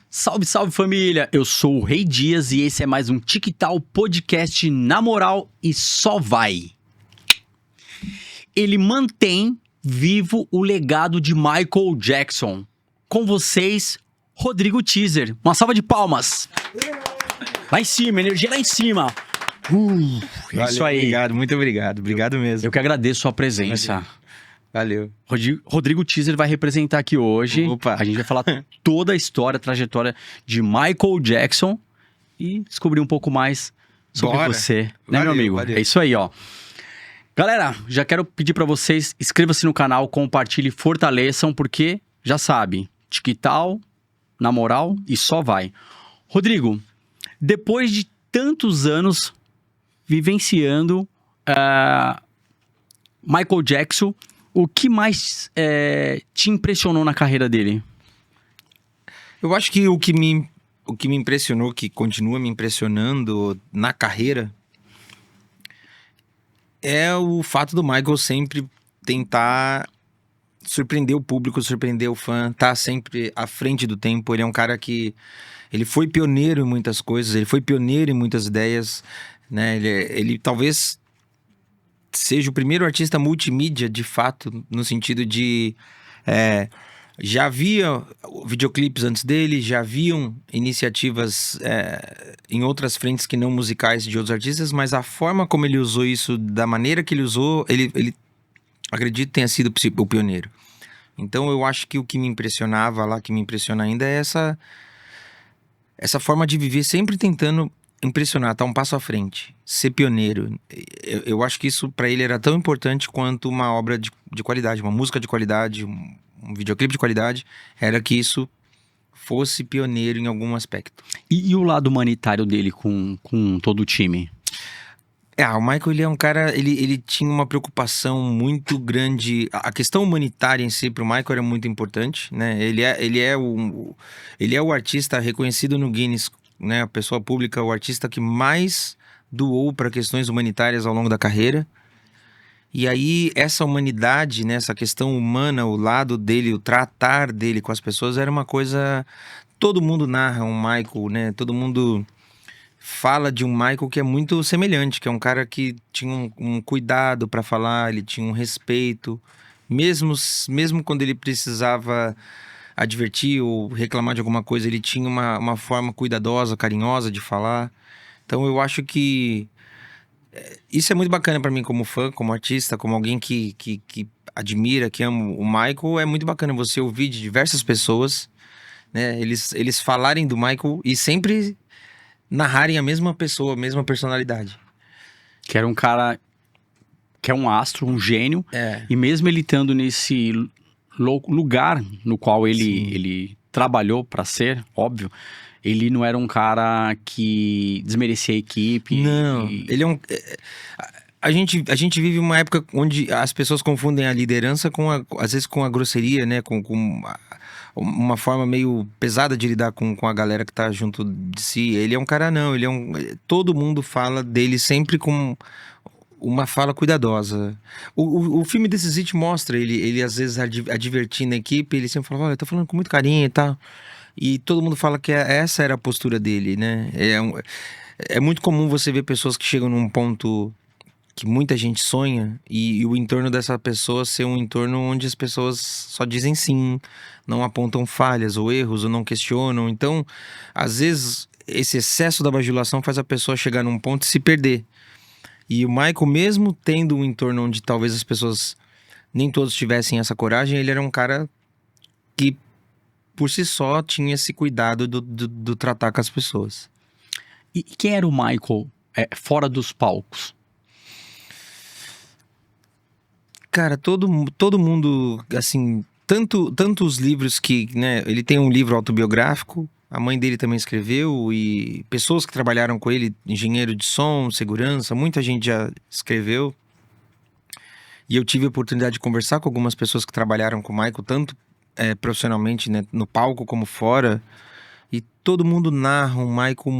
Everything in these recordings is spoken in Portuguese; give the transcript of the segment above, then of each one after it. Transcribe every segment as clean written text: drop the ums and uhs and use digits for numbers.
Salve, salve família! Eu sou o Rei Dias e esse é mais um TikTok Podcast na moral e só vai. Ele mantém vivo o legado de Michael Jackson. Com vocês, Rodrigo Teaser. Uma salva de palmas. Lá em cima, energia lá em cima. Valeu, isso aí. Obrigado, muito obrigado. Obrigado mesmo. Eu que agradeço a sua presença. Valeu. Rodrigo Teaser vai representar aqui hoje. Opa. A gente vai falar toda a história, a trajetória de Michael Jackson e descobrir um pouco mais sobre Bora. você, né, Valeu, meu amigo? valeu. É isso aí, ó. Galera, já quero pedir pra vocês, inscreva-se no canal, compartilhe, fortaleçam, porque já sabe, TikTok, na moral e só vai. Rodrigo, depois de tantos anos vivenciando Michael Jackson, o que mais te impressionou na carreira dele? Eu acho que o que me impressionou, que continua me impressionando na carreira, é o fato do Michael sempre tentar surpreender o público, surpreender o fã, tá sempre à frente do tempo. Ele é um cara que ele foi pioneiro em muitas coisas, ele foi pioneiro em muitas ideias, né? Ele talvez seja o primeiro artista multimídia, de fato, no sentido de... já havia videoclipes antes dele, já haviam iniciativas em outras frentes que não musicais de outros artistas, mas a forma como ele usou isso, da maneira que ele usou, ele acredito tenha sido o pioneiro. Então eu acho que o que me impressionava lá, que me impressiona ainda, é essa forma de viver, sempre tentando impressionar, estar um passo à frente, ser pioneiro. Eu acho que isso para ele era tão importante quanto uma obra de qualidade, uma música de qualidade, um videoclipe de qualidade, era que isso fosse pioneiro em algum aspecto. E o lado humanitário dele com todo o time? O Michael, ele é um cara, ele tinha uma preocupação muito grande. A questão humanitária em si, pro Michael, era muito importante, né? Ele é o artista reconhecido no Guinness, né? A pessoa pública, o artista que mais doou para questões humanitárias ao longo da carreira. E aí, essa humanidade, né? Essa questão humana, o lado dele, o tratar dele com as pessoas, era uma coisa... Todo mundo narra um Michael, né? Todo mundo fala de um Michael que é muito semelhante, que é um cara que tinha um cuidado para falar, ele tinha um respeito, mesmo quando ele precisava advertir ou reclamar de alguma coisa, ele tinha uma forma cuidadosa, carinhosa de falar. Então eu acho que isso é muito bacana para mim como fã, como artista, como alguém que admira, que ama o Michael. É muito bacana você ouvir de diversas pessoas, né, eles falarem do Michael e sempre narrarem a mesma pessoa, a mesma personalidade. Que era um cara, que é um astro, um gênio, e mesmo ele estando nesse lugar no qual ele trabalhou para ser, óbvio, ele não era um cara que desmerecia a equipe. Não, ele é um... A gente vive uma época onde as pessoas confundem a liderança às vezes com a grosseria, né? Com uma forma meio pesada de lidar com a galera que tá junto de si. Ele é um cara, não, todo mundo fala dele sempre com uma fala cuidadosa. O filme This Is It mostra ele às vezes advertindo a equipe, ele sempre fala, olha, eu tô falando com muito carinho e tal. E todo mundo fala que essa era a postura dele, né? É muito comum você ver pessoas que chegam num ponto que muita gente sonha e o entorno dessa pessoa ser um entorno onde as pessoas só dizem sim, não apontam falhas ou erros ou não questionam. Então, às vezes, esse excesso da bajulação faz a pessoa chegar num ponto e se perder. E o Michael, mesmo tendo um entorno onde talvez as pessoas nem todos tivessem essa coragem, ele era um cara que, por si só, tinha esse cuidado do tratar com as pessoas. E quem era o Michael fora dos palcos? Cara, todo mundo, assim, tanto os livros que, né, ele tem um livro autobiográfico, a mãe dele também escreveu, e pessoas que trabalharam com ele, engenheiro de som, segurança, muita gente já escreveu. E eu tive a oportunidade de conversar com algumas pessoas que trabalharam com o Michael, tanto profissionalmente, né, no palco como fora, e todo mundo narra um Michael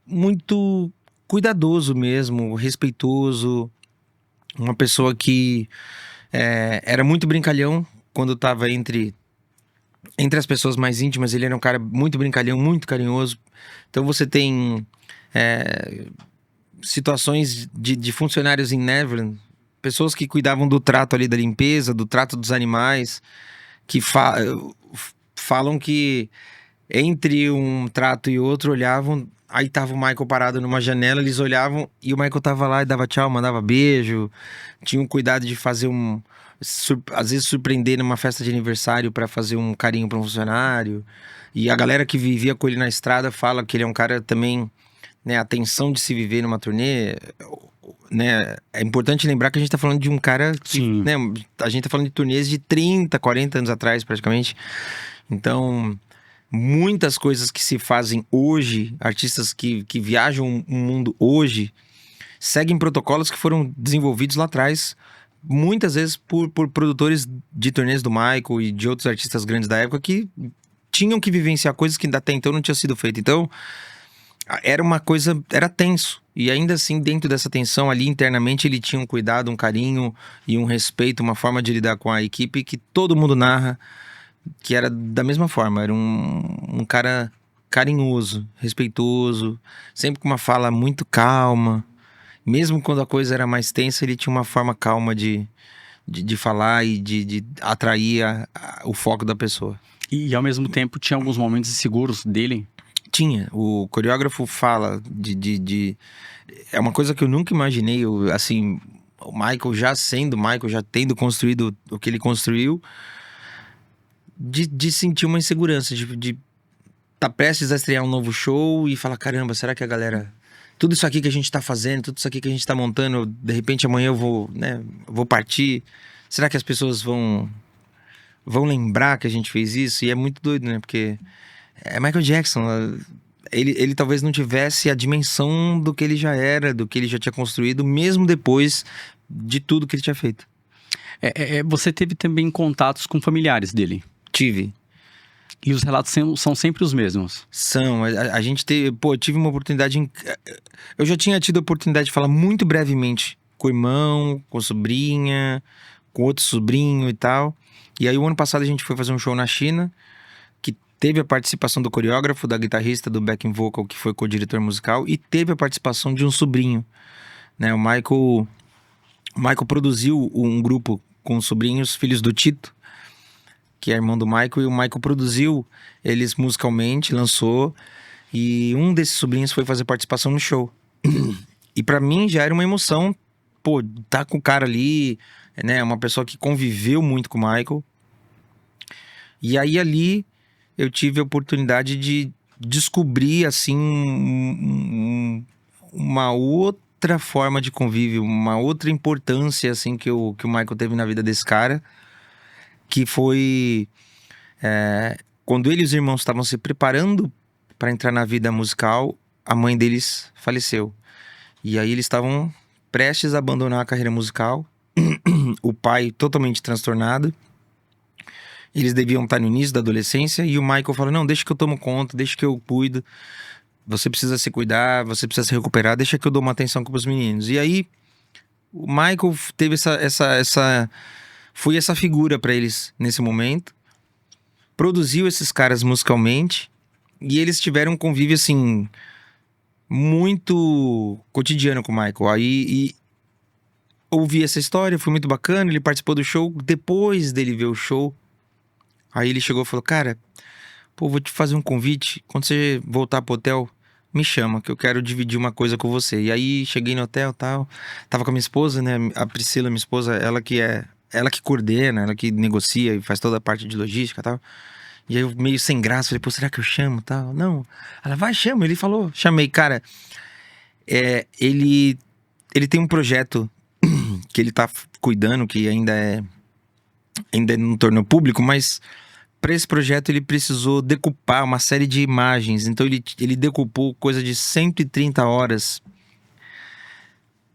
muito cuidadoso mesmo, respeitoso, uma pessoa que era muito brincalhão quando estava entre Entre as pessoas mais íntimas, ele era um cara muito brincalhão, muito carinhoso. Então você tem situações de funcionários em Neverland, pessoas que cuidavam do trato ali da limpeza, do trato dos animais, que falam que entre um trato e outro olhavam, aí tava o Michael parado numa janela, eles olhavam e o Michael tava lá e dava tchau, mandava beijo, tinha um cuidado de fazer às vezes surpreender numa festa de aniversário para fazer um carinho para um funcionário. E a galera que vivia com ele na estrada fala que ele é um cara também, né, a tensão de se viver numa turnê, né, é importante lembrar que a gente tá falando de um cara que, Sim. né, a gente tá falando de turnês de 30, 40 anos atrás praticamente. Então, muitas coisas que se fazem hoje, artistas que viajam o mundo hoje, seguem protocolos que foram desenvolvidos lá atrás, muitas vezes por produtores de turnês do Michael e de outros artistas grandes da época que tinham que vivenciar coisas que até então não tinham sido feitas. Então, era uma coisa, era tenso. E ainda assim, dentro dessa tensão ali, internamente, ele tinha um cuidado, um carinho e um respeito, uma forma de lidar com a equipe que todo mundo narra, que era da mesma forma. Era um cara carinhoso, respeitoso, sempre com uma fala muito calma. Mesmo quando a coisa era mais tensa, ele tinha uma forma calma de falar e de atrair o foco da pessoa. E ao mesmo tempo tinha alguns momentos inseguros dele. Tinha. O coreógrafo fala É uma coisa que eu nunca imaginei. Assim, o Michael já sendo Michael, já tendo construído o que ele construiu, de sentir uma insegurança, de tá prestes a estrear um novo show e falar, caramba, será que a galera... Tudo isso aqui que a gente tá fazendo, tudo isso aqui que a gente tá montando, de repente amanhã eu vou, né, vou partir. Será que as pessoas vão lembrar que a gente fez isso? E é muito doido, né? Porque é Michael Jackson. Ele talvez não tivesse a dimensão do que ele já era, do que ele já tinha construído, mesmo depois de tudo que ele tinha feito. Você teve também contatos com familiares dele. Tive. E os relatos são sempre os mesmos. São. A gente teve... Pô, eu tive uma oportunidade... Eu já tinha tido a oportunidade de falar muito brevemente com o irmão, com a sobrinha, com outro sobrinho e tal. E aí, o ano passado, a gente foi fazer um show na China, que teve a participação do coreógrafo, da guitarrista, do backing vocal, que foi co-diretor musical, e teve a participação de um sobrinho, né? O Michael produziu um grupo com os sobrinhos, filhos do Tito, que é irmão do Michael, e o Michael produziu eles musicalmente, lançou, e um desses sobrinhos foi fazer participação no show. E pra mim já era uma emoção, pô, tá com o cara ali, né, uma pessoa que conviveu muito com o Michael. E aí ali eu tive a oportunidade de descobrir, assim, uma outra forma de convívio, uma outra importância, assim, que o Michael teve na vida desse cara, que foi quando ele e os irmãos estavam se preparando para entrar na vida musical, a mãe deles faleceu. E aí eles estavam prestes a abandonar a carreira musical, o pai totalmente transtornado. Eles deviam estar no início da adolescência e o Michael falou, não, deixa que eu tomo conta, deixa que eu cuido. Você precisa se cuidar, você precisa se recuperar, deixa que eu dou uma atenção com os meninos. E aí o Michael teve foi essa figura pra eles nesse momento, produziu esses caras musicalmente e eles tiveram um convívio assim muito cotidiano com o Michael. Aí ouvi essa história, foi muito bacana, ele participou do show. Depois dele ver o show, aí ele chegou e falou, cara, pô, vou te fazer um convite, quando você voltar pro hotel, me chama, que eu quero dividir uma coisa com você. E aí cheguei no hotel, tal, tava com a minha esposa, né, a Priscila, minha esposa, ela que coordena, ela que negocia e faz toda a parte de logística e tal. E aí eu meio sem graça, falei, pô, será que eu chamo tal? Não. Ela, vai, chama. Ele falou, chamei. Cara, ele tem um projeto que ele tá cuidando, que ainda não tornou público, mas para esse projeto ele precisou decupar uma série de imagens. Então ele decupou coisa de 130 horas,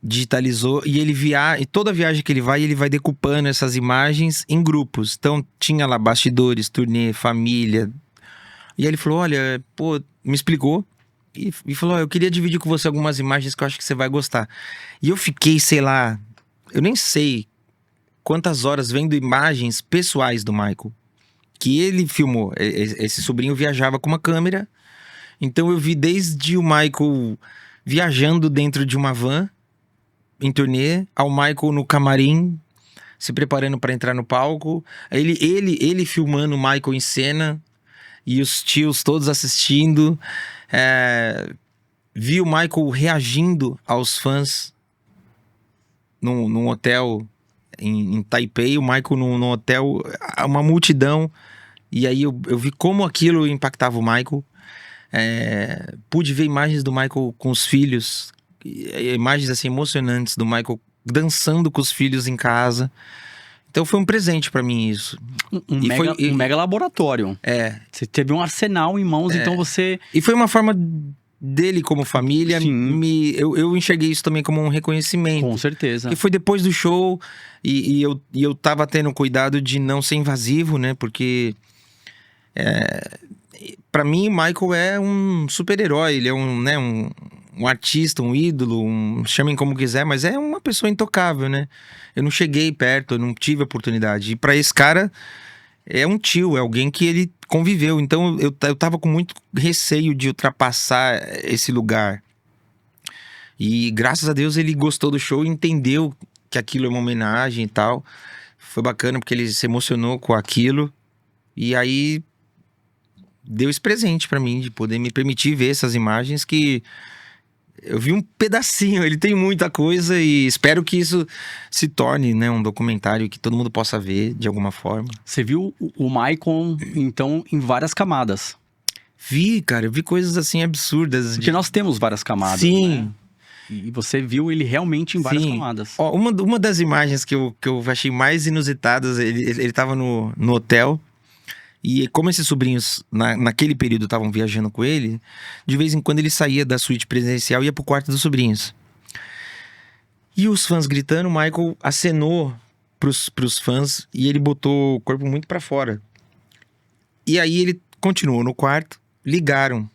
digitalizou, e e toda viagem que ele vai decupando essas imagens em grupos. Então tinha lá bastidores, turnê, família. E aí ele falou, olha, pô, me explicou e falou, eu queria dividir com você algumas imagens que eu acho que você vai gostar. E eu fiquei, sei lá, eu nem sei quantas horas vendo imagens pessoais do Michael. que ele filmou. Esse sobrinho viajava com uma câmera. Então eu vi desde o Michael viajando dentro de uma van em turnê, ao Michael no camarim, se preparando para entrar no palco. Ele filmando o Michael em cena e os tios todos assistindo. Vi o Michael reagindo aos fãs num hotel em Taipei. O Michael num hotel, uma multidão. E aí eu vi como aquilo impactava o Michael. Pude ver imagens do Michael com os filhos, imagens assim emocionantes do Michael dançando com os filhos em casa. Então foi um presente pra mim isso. Um mega laboratório. Você teve um arsenal em mãos, então você... E foi uma forma dele como família. Sim. Eu enxerguei isso também como um reconhecimento. Com certeza. E foi depois do show e eu tava tendo cuidado de não ser invasivo, né? Porque pra mim o Michael é um super-herói. Ele é um artista, um ídolo, chamem como quiser, mas é uma pessoa intocável, né? Eu não cheguei perto, eu não tive oportunidade. E pra esse cara, é um tio, é alguém que ele conviveu. Então eu tava com muito receio de ultrapassar esse lugar. E graças a Deus ele gostou do show e entendeu que aquilo é uma homenagem e tal. Foi bacana porque ele se emocionou com aquilo. E aí deu esse presente pra mim, de poder me permitir ver essas imagens que... Eu vi um pedacinho, ele tem muita coisa e espero que isso se torne, né, um documentário que todo mundo possa ver de alguma forma. Você viu o Michael, então, em várias camadas. Vi, cara, eu vi coisas assim absurdas. Porque nós temos várias camadas. Sim. Né? E você viu ele realmente em várias camadas. Ó, uma das imagens que eu achei mais inusitadas, ele tava no hotel. E como esses sobrinhos, naquele período, estavam viajando com ele, de vez em quando ele saía da suíte presidencial e ia pro quarto dos sobrinhos. E os fãs gritando, o Michael acenou pros fãs e ele botou o corpo muito pra fora. E aí ele continuou no quarto, ligaram.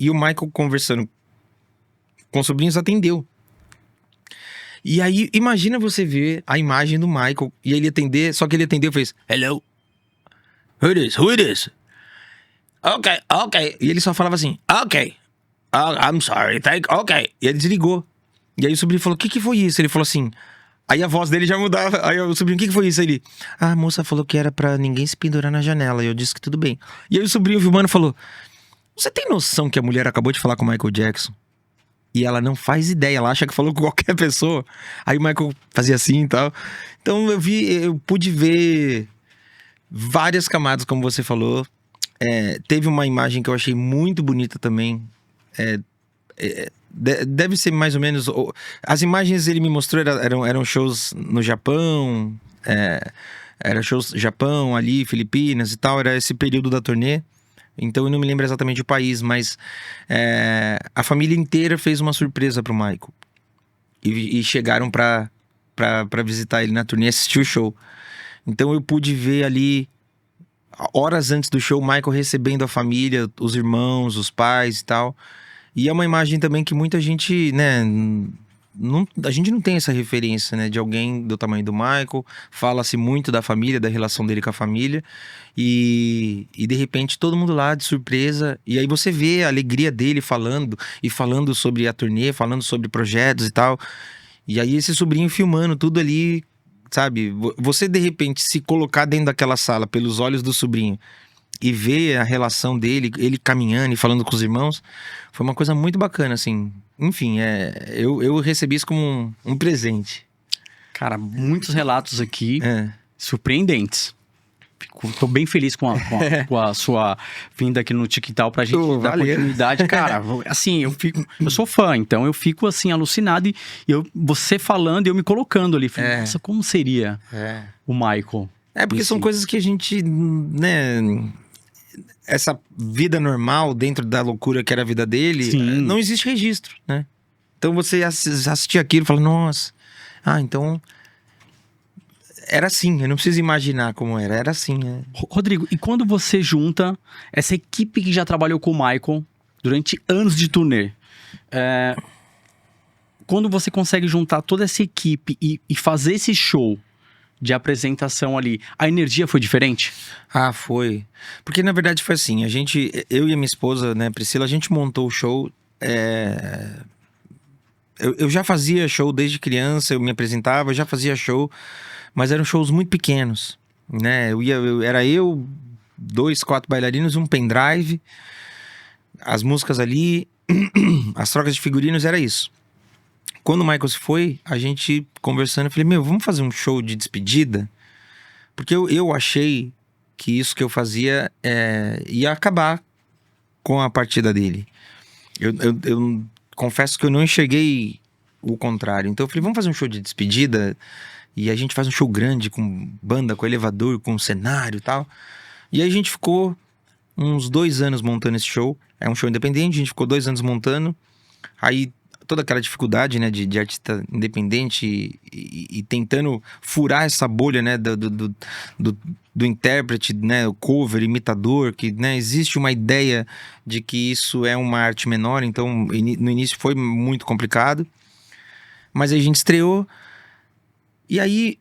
E o Michael, conversando com os sobrinhos, atendeu. E aí, imagina você ver a imagem do Michael e ele atender, só que ele atendeu e fez: "Hello? Who it is? Ok. E ele só falava assim, ok. I'm sorry, ok. E ele desligou. E aí o sobrinho falou, o que foi isso? Ele falou assim, aí a voz dele já mudava. Aí o sobrinho, o que foi isso? Aí ele, a moça falou que era pra ninguém se pendurar na janela. E eu disse que tudo bem. E aí o sobrinho filmando falou, você tem noção que a mulher acabou de falar com o Michael Jackson? E ela não faz ideia, ela acha que falou com qualquer pessoa. Aí o Michael fazia assim e tal. Então eu pude ver várias camadas, como você falou. Teve uma imagem que eu achei muito bonita também. Deve ser mais ou menos... As imagens ele me mostrou eram shows no Japão. Era shows Japão, ali, Filipinas e tal. Era esse período da turnê. Então eu não me lembro exatamente o país, mas a família inteira fez uma surpresa pro Michael. E chegaram pra visitar ele na turnê e assistir o show. Então eu pude ver ali, horas antes do show, o Michael recebendo a família, os irmãos, os pais e tal. E é uma imagem também que muita gente, né, a gente não tem essa referência, né, de alguém do tamanho do Michael. Fala-se muito da família, da relação dele com a família. E de repente todo mundo lá de surpresa. E aí você vê a alegria dele falando sobre a turnê, falando sobre projetos e tal. E aí esse sobrinho filmando tudo ali, sabe? Você de repente se colocar dentro daquela sala pelos olhos do sobrinho e ver a relação dele, ele caminhando e falando com os irmãos, foi uma coisa muito bacana, assim. Enfim, eu recebi isso como um presente. Cara, muitos relatos aqui surpreendentes. Tô bem feliz com a sua vinda aqui no TikTok pra gente dar continuidade. Cara, assim, eu sou fã, então eu fico assim, alucinado. E você falando e eu me colocando ali. Falei, nossa, como seria o Michael? Porque são coisas que a gente, né... Essa vida normal, dentro da loucura que era a vida dele, não existe registro, né? Então você assistir aquilo e fala, nossa... então... Era assim, eu não preciso imaginar como era assim. Rodrigo, e quando você junta essa equipe que já trabalhou com o Michael durante anos de turnê, quando você consegue juntar toda essa equipe e fazer esse show de apresentação ali, a energia foi diferente? Ah, foi. Porque na verdade foi assim, eu e a minha esposa, né, Priscila, a gente montou o show. Eu já fazia show desde criança, eu me apresentava, eu já fazia show, mas eram shows muito pequenos, né? Era eu, 2, 4 bailarinos, um pendrive, as músicas ali, as trocas de figurinos, era isso. Quando o Michael se foi, a gente conversando, eu falei, vamos fazer um show de despedida? Porque eu achei que isso que eu fazia ia acabar com a partida dele. Eu confesso que eu não enxerguei o contrário. Então eu falei, vamos fazer um show de despedida? E a gente faz um show grande, com banda, com elevador, com cenário e tal. E aí a gente ficou uns 2 anos montando esse show. É um show independente, a gente ficou 2 anos montando. Aí toda aquela dificuldade, né, de artista independente e tentando furar essa bolha, né, do intérprete, né, o cover, imitador, que, né, existe uma ideia de que isso é uma arte menor, então no início foi muito complicado, mas aí a gente estreou, e aí,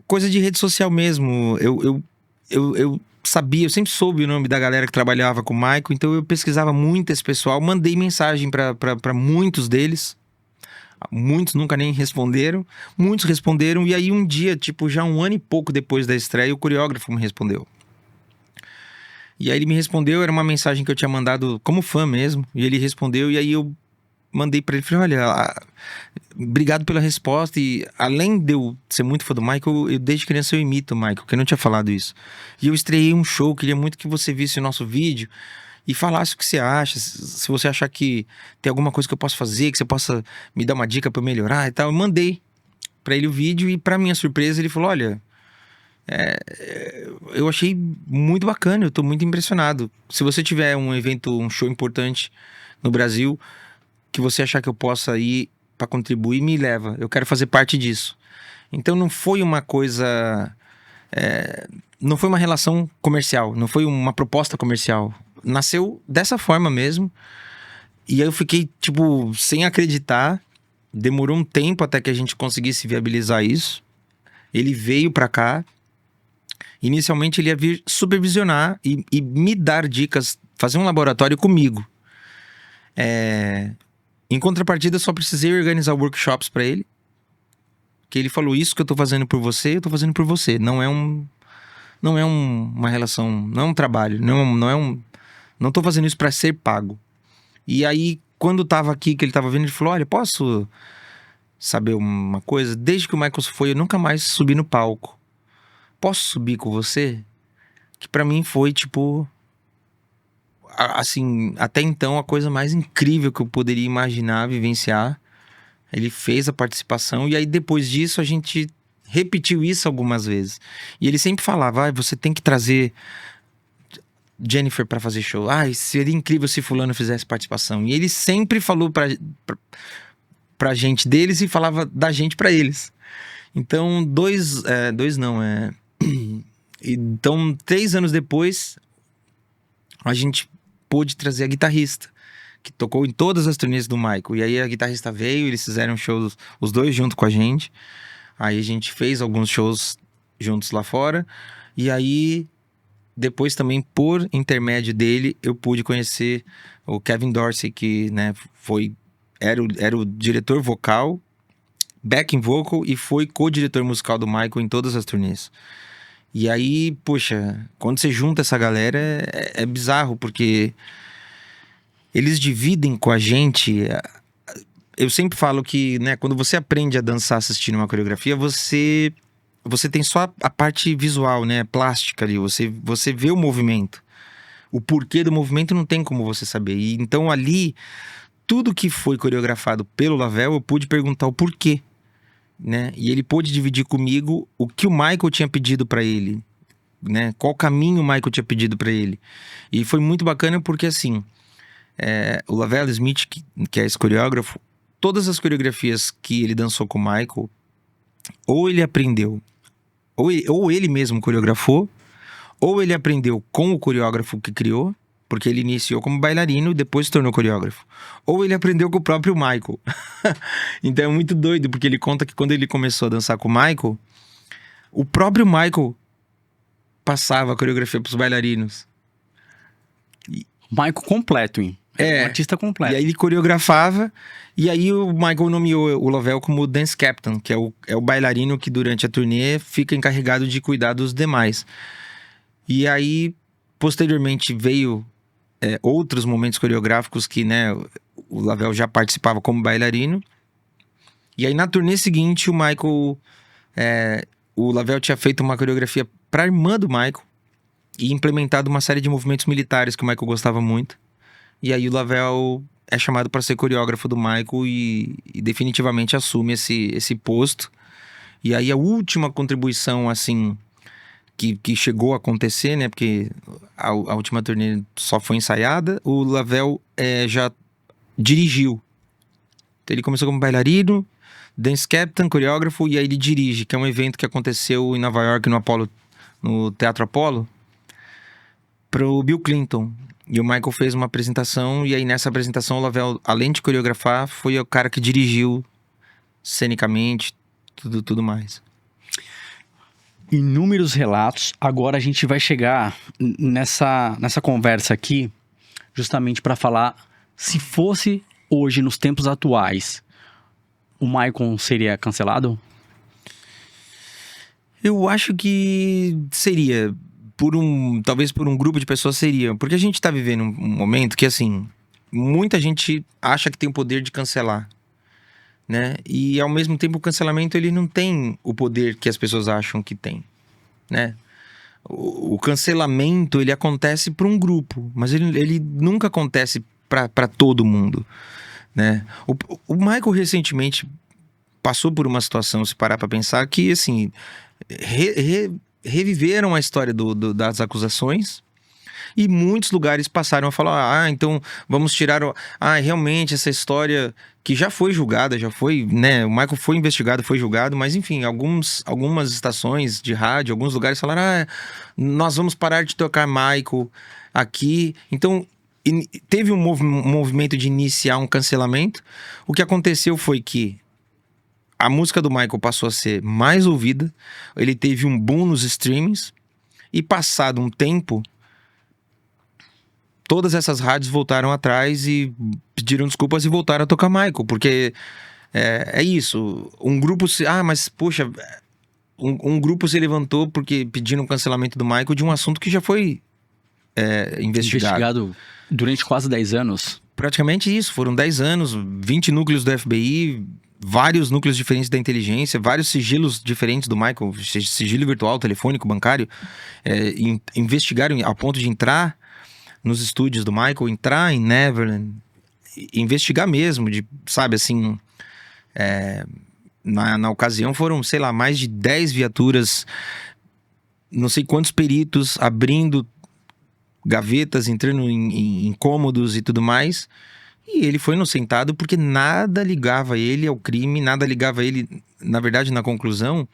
coisa de rede social mesmo, eu sabia, eu sempre soube o nome da galera que trabalhava com o Michael, então eu pesquisava muito esse pessoal, mandei mensagem pra muitos deles, muitos nunca nem responderam, muitos responderam, e aí um dia, tipo, já 1 ano e pouco depois da estreia, o coreógrafo me respondeu. E aí ele me respondeu, era uma mensagem que eu tinha mandado como fã mesmo, e ele respondeu, e aí eu mandei pra ele, falei, olha, obrigado pela resposta, e além de eu ser muito fã do Michael, desde criança eu imito o Michael, que eu não tinha falado isso. E eu estreiei um show, queria muito que você visse o nosso vídeo e falasse o que você acha, se você achar que tem alguma coisa que eu possa fazer, que você possa me dar uma dica pra eu melhorar e tal. Eu mandei pra ele o vídeo e, pra minha surpresa, ele falou, olha, eu achei muito bacana, eu tô muito impressionado. Se você tiver um evento, um show importante no Brasil, que você achar que eu possa ir pra contribuir, me leva. Eu quero fazer parte disso. Então não foi uma coisa... não foi uma relação comercial, não foi uma proposta comercial. Nasceu dessa forma mesmo. E aí eu fiquei, tipo, sem acreditar. Demorou um tempo até que a gente conseguisse viabilizar isso. Ele veio pra cá. Inicialmente ele ia vir supervisionar e me dar dicas, fazer um laboratório comigo. Em contrapartida, eu só precisei organizar workshops pra ele. Que ele falou, isso que eu tô fazendo por você, eu tô fazendo por você. Não é uma relação, não é um trabalho, não tô fazendo isso pra ser pago. E aí, quando tava aqui, que ele tava vendo, ele falou, olha, posso saber uma coisa? Desde que o Michael foi, eu nunca mais subi no palco. Posso subir com você? Que pra mim foi, tipo... assim, até então, a coisa mais incrível que eu poderia imaginar, vivenciar. Ele fez a participação e aí depois disso a gente repetiu isso algumas vezes. E ele sempre falava, você tem que trazer Jennifer pra fazer show. Seria incrível se fulano fizesse participação. E ele sempre falou pra gente deles e falava da gente pra eles. Então, Então, 3 anos depois, a gente pôde trazer a guitarrista, que tocou em todas as turnês do Michael. E aí a guitarrista veio, eles fizeram shows, os dois junto com a gente. Aí a gente fez alguns shows juntos lá fora. E aí, depois também, por intermédio dele, eu pude conhecer o Kevin Dorsey, que, né, era o diretor vocal, backing vocal, e foi co-diretor musical do Michael em todas as turnês. E aí, poxa, quando você junta essa galera, é bizarro, porque eles dividem com a gente. Eu sempre falo que, né, quando você aprende a dançar assistindo uma coreografia, você tem só a parte visual, né, plástica ali, você vê o movimento. O porquê do movimento não tem como você saber. E então ali, tudo que foi coreografado pelo Lavelle, eu pude perguntar o porquê, né? E ele pôde dividir comigo o que o Michael tinha pedido pra ele, né? Qual caminho o Michael tinha pedido pra ele. E foi muito bacana porque, assim, o Lavelle Smith, que é esse coreógrafo, todas as coreografias que ele dançou com o Michael, ou ele aprendeu, ou ele mesmo coreografou, ou ele aprendeu com o coreógrafo que criou, porque ele iniciou como bailarino e depois se tornou coreógrafo. Ou ele aprendeu com o próprio Michael. Então é muito doido, porque ele conta que quando ele começou a dançar com o Michael, O próprio Michael passava a coreografia pros bailarinos. Michael completo, hein? É. Um artista completo. E aí ele coreografava, e aí o Michael nomeou o Lavelle como Dance Captain, que é o bailarino que durante a turnê fica encarregado de cuidar dos demais. E aí, posteriormente, veio outros momentos coreográficos que, né, o Lavelle já participava como bailarino. E aí, na turnê seguinte, o Lavelle tinha feito uma coreografia para a irmã do Michael e implementado uma série de movimentos militares que o Michael gostava muito. E aí o Lavelle é chamado para ser coreógrafo do Michael e definitivamente assume esse posto. E aí a última contribuição, assim, que chegou a acontecer, né? Porque a última turnê só foi ensaiada, o Lavelle já dirigiu. Então ele começou como bailarino, dance captain, coreógrafo, e aí ele dirige, que é um evento que aconteceu em Nova York, no Teatro Apollo, pro Bill Clinton. E o Michael fez uma apresentação, e aí nessa apresentação o Lavelle, além de coreografar, foi o cara que dirigiu cenicamente, tudo mais. Inúmeros relatos. Agora a gente vai chegar nessa conversa aqui, justamente para falar, se fosse hoje, nos tempos atuais, o Michael seria cancelado? Eu acho que seria... talvez por um grupo de pessoas seria. Porque a gente tá vivendo um momento que, assim, muita gente acha que tem o poder de cancelar, né? E ao mesmo tempo o cancelamento, ele não tem o poder que as pessoas acham que tem, né? O cancelamento, ele acontece para um grupo, mas ele nunca acontece para todo mundo, né? O Michael recentemente passou por uma situação, se parar para pensar, que, assim, reviveram a história das acusações, e muitos lugares passaram a falar, então vamos tirar realmente essa história que já foi julgada, já foi, né, o Michael foi investigado, foi julgado, mas enfim, algumas estações de rádio, alguns lugares falaram, nós vamos parar de tocar Michael aqui. Então teve um movimento de iniciar um cancelamento. O que aconteceu foi que a música do Michael passou a ser mais ouvida, ele teve um boom nos streamings, e passado um tempo, todas essas rádios voltaram atrás e pediram desculpas e voltaram a tocar Michael, porque é isso, um grupo mas poxa, um grupo se levantou porque pediram o cancelamento do Michael de um assunto que já foi investigado durante quase 10 anos. Praticamente isso, foram 10 anos, 20 núcleos do FBI, vários núcleos diferentes da inteligência, vários sigilos diferentes do Michael, sigilo virtual, telefônico, bancário, investigaram a ponto de entrar nos estúdios do Michael, entrar em Neverland, investigar mesmo, sabe, assim, na ocasião foram, sei lá, mais de 10 viaturas, não sei quantos peritos abrindo gavetas, entrando em cômodos e tudo mais, e ele foi inocentado porque nada ligava ele ao crime, nada ligava ele, na verdade, na conclusão,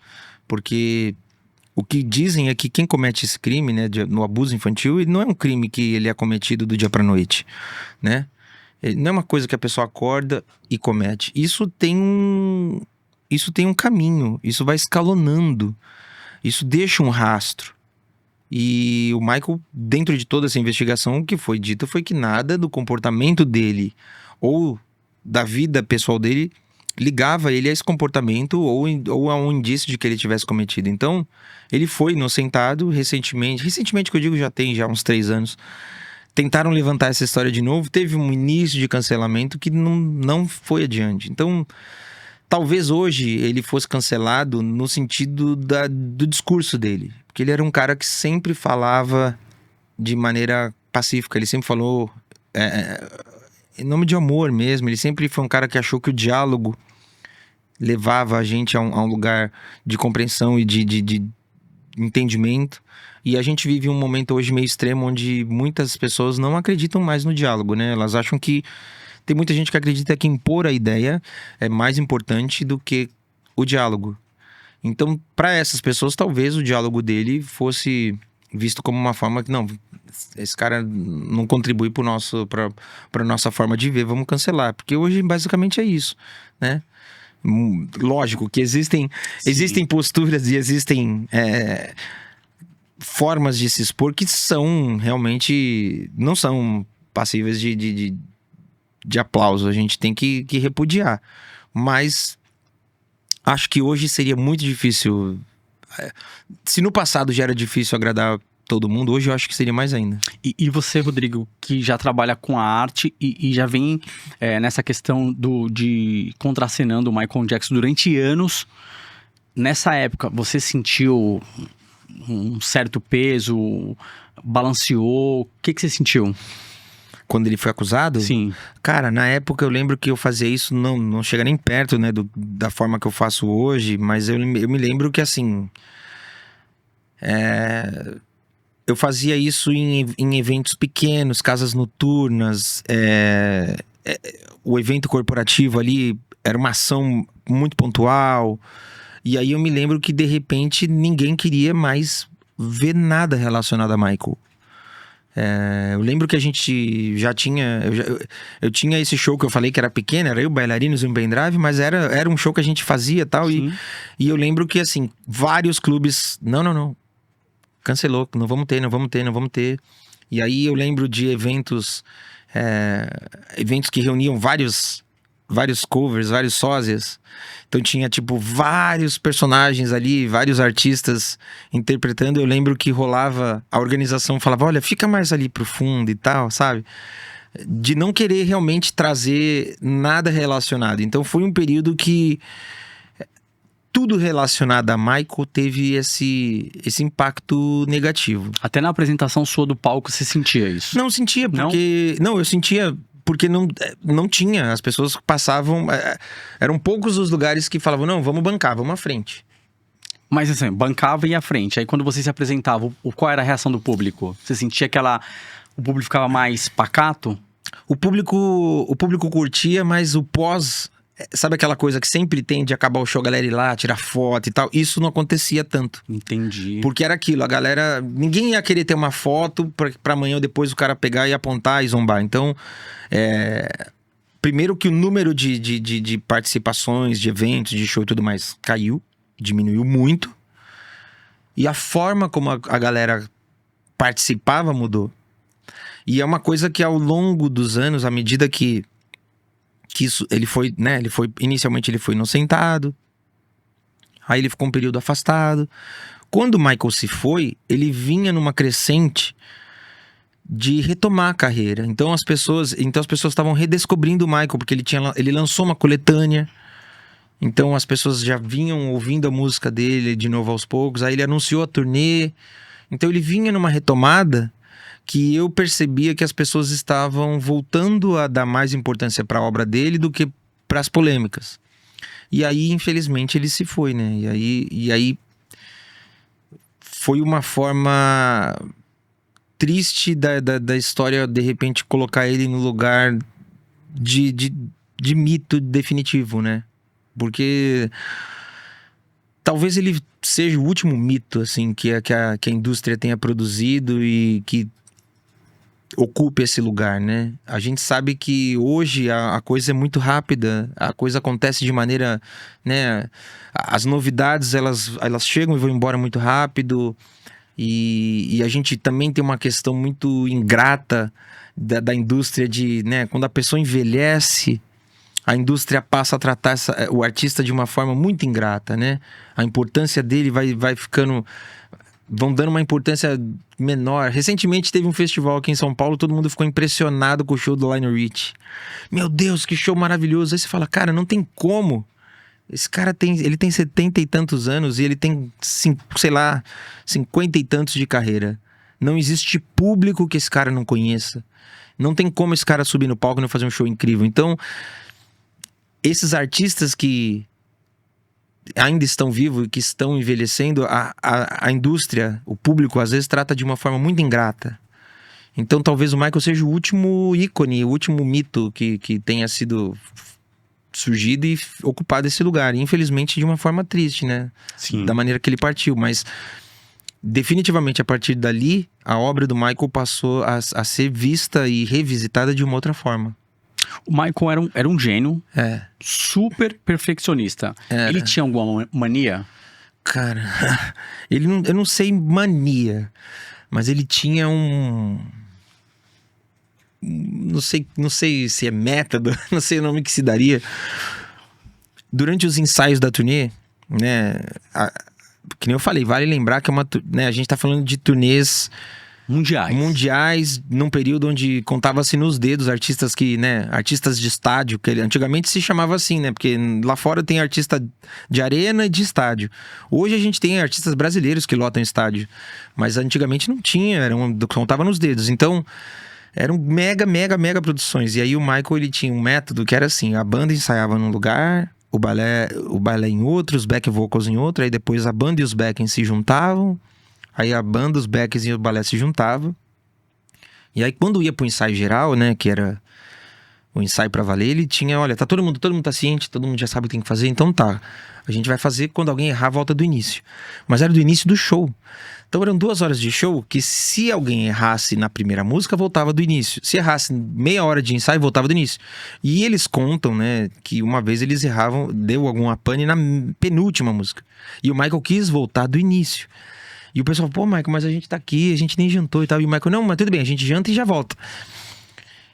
porque o que dizem é que quem comete esse crime, né, no abuso infantil, ele não é um crime que ele é cometido do dia pra noite, né? Ele não é uma coisa que a pessoa acorda e comete. Isso tem um caminho, isso vai escalonando, isso deixa um rastro. E o Michael, dentro de toda essa investigação, o que foi dito foi que nada do comportamento dele ou da vida pessoal dele ligava ele a esse comportamento ou a um indício de que ele tivesse cometido. Então, ele foi inocentado recentemente que eu digo já tem uns 3 anos. Tentaram levantar essa história de novo, teve um início de cancelamento que não foi adiante. Então, talvez hoje ele fosse cancelado no sentido do discurso dele. Porque ele era um cara que sempre falava de maneira pacífica, ele sempre falou em nome de amor mesmo. Ele sempre foi um cara que achou que o diálogo levava a gente a um lugar de compreensão e de entendimento. E a gente vive um momento hoje meio extremo onde muitas pessoas não acreditam mais no diálogo, né? Elas acham que... Tem muita gente que acredita que impor a ideia é mais importante do que o diálogo. Então, para essas pessoas, talvez o diálogo dele fosse visto como uma forma que, não, esse cara não contribui para a nossa forma de ver, vamos cancelar. Porque hoje, basicamente, é isso, né? Lógico que existem posturas e existem formas de se expor que são realmente não são passíveis de aplauso. A gente tem que repudiar. Mas acho que hoje seria muito difícil. Se no passado já era difícil agradar todo mundo, hoje eu acho que seria mais ainda. E você, Rodrigo, que já trabalha com a arte e já vem nessa questão de contracenando o Michael Jackson durante anos, nessa época, você sentiu um certo peso, balanceou? O que você sentiu? Quando ele foi acusado? Sim. Cara, na época eu lembro que eu fazia isso, não chega nem perto, né, da forma que eu faço hoje, mas eu me lembro que, assim, eu fazia isso em eventos pequenos, casas noturnas, o evento corporativo ali era uma ação muito pontual, e aí eu me lembro que, de repente, ninguém queria mais ver nada relacionado a Michael. Eu lembro que a gente já tinha... Eu tinha esse show que eu falei que era pequeno, era eu, bailarinos e um pendrive, mas era um show que a gente fazia e tal. E eu lembro que, assim, vários clubes... Não. Cancelou, não vamos ter. E aí eu lembro de eventos que reuniam vários covers, vários sósias. Então tinha, tipo, vários personagens ali, vários artistas interpretando. Eu lembro que rolava, a organização falava, olha, fica mais ali pro fundo e tal, sabe? De não querer realmente trazer nada relacionado. Então foi um período que tudo relacionado a Michael teve esse impacto negativo. Até na apresentação sua do palco você sentia isso? Não sentia, porque... Não, eu sentia... Porque não tinha, as pessoas passavam... Eram poucos os lugares que falavam, não, vamos bancar, vamos à frente. Mas assim, bancava e ia à frente. Aí quando você se apresentava, qual era a reação do público? Você sentia que o público ficava mais pacato? O público curtia, mas o pós... Sabe aquela coisa que sempre tem de acabar o show, a galera ir lá, tirar foto e tal? Isso não acontecia tanto. Entendi. Porque era aquilo, a galera... Ninguém ia querer ter uma foto pra amanhã ou depois o cara pegar e apontar e zombar. Então, primeiro que o número de participações, de eventos, de show e tudo mais caiu, diminuiu muito. E a forma como a galera participava mudou. E é uma coisa que ao longo dos anos, à medida que isso, inicialmente ele foi inocentado, aí ele ficou um período afastado. Quando o Michael se foi, ele vinha numa crescente de retomar a carreira. Então as pessoas estavam redescobrindo o Michael, porque ele lançou uma coletânea. Então as pessoas já vinham ouvindo a música dele de novo aos poucos. Aí ele anunciou a turnê. Então ele vinha numa retomada que eu percebia que as pessoas estavam voltando a dar mais importância para a obra dele do que para as polêmicas. E aí, infelizmente, ele se foi, né? E aí foi uma forma triste da história, de repente, colocar ele no lugar de mito definitivo, né? Porque talvez ele seja o último mito, assim, que a indústria tenha produzido e que ocupe esse lugar, né? A gente sabe que hoje a coisa é muito rápida, a coisa acontece de maneira, né? As novidades, elas chegam e vão embora muito rápido, e a gente também tem uma questão muito ingrata da indústria de, né? Quando a pessoa envelhece, a indústria passa a tratar o artista de uma forma muito ingrata, né? A importância dele vai ficando... Vão dando uma importância menor. Recentemente teve um festival aqui em São Paulo, todo mundo ficou impressionado com o show do Lionel Richie. Meu Deus, que show maravilhoso. Aí você fala, cara, não tem como. Esse cara ele tem 70 e tantos anos e ele tem, sei lá, 50 e tantos de carreira. Não existe público que esse cara não conheça. Não tem como esse cara subir no palco e não fazer um show incrível. Então, esses artistas que ainda estão vivos e que estão envelhecendo, a indústria, o público, às vezes trata de uma forma muito ingrata. Então talvez o Michael seja o último ícone, o último mito que tenha sido surgido e ocupado esse lugar. E, infelizmente, de uma forma triste, né? Sim. Da maneira que ele partiu. Mas definitivamente, a partir dali, a obra do Michael passou a ser vista e revisitada de uma outra forma. O Michael era um gênio, É. super perfeccionista. Ele tinha alguma mania? Cara, eu não sei mania, mas ele tinha não sei se é método, não sei o nome que se daria. Durante os ensaios da turnê, né, que nem eu falei, vale lembrar que né, a gente tá falando de turnês mundiais, num período onde contava-se nos dedos artistas artistas de estádio, que antigamente se chamava assim, né? Porque lá fora tem artista de arena e de estádio. Hoje a gente tem artistas brasileiros que lotam estádio, mas antigamente não tinha, contava nos dedos. Então, eram mega produções. E aí o Michael, ele tinha um método que era assim, a banda ensaiava num lugar, o balé em outro, os back vocals em outro, aí depois a banda e os backings se juntavam. Aí a banda, os backs e o balé se juntavam. E aí quando ia pro ensaio geral, né, que era o ensaio pra valer, ele tinha, olha, todo mundo tá ciente, todo mundo já sabe o que tem que fazer, então tá. A gente vai fazer, quando alguém errar, volta do início. Mas era do início do show. Então eram 2 horas de show que se alguém errasse na primeira música, voltava do início. Se errasse meia hora de ensaio, voltava do início. E eles contam, né, que uma vez eles erravam, deu alguma pane na penúltima música. E o Michael quis voltar do início. E o pessoal, pô, Michael, mas a gente tá aqui, a gente nem jantou e tal. E o Michael, não, mas tudo bem, a gente janta e já volta.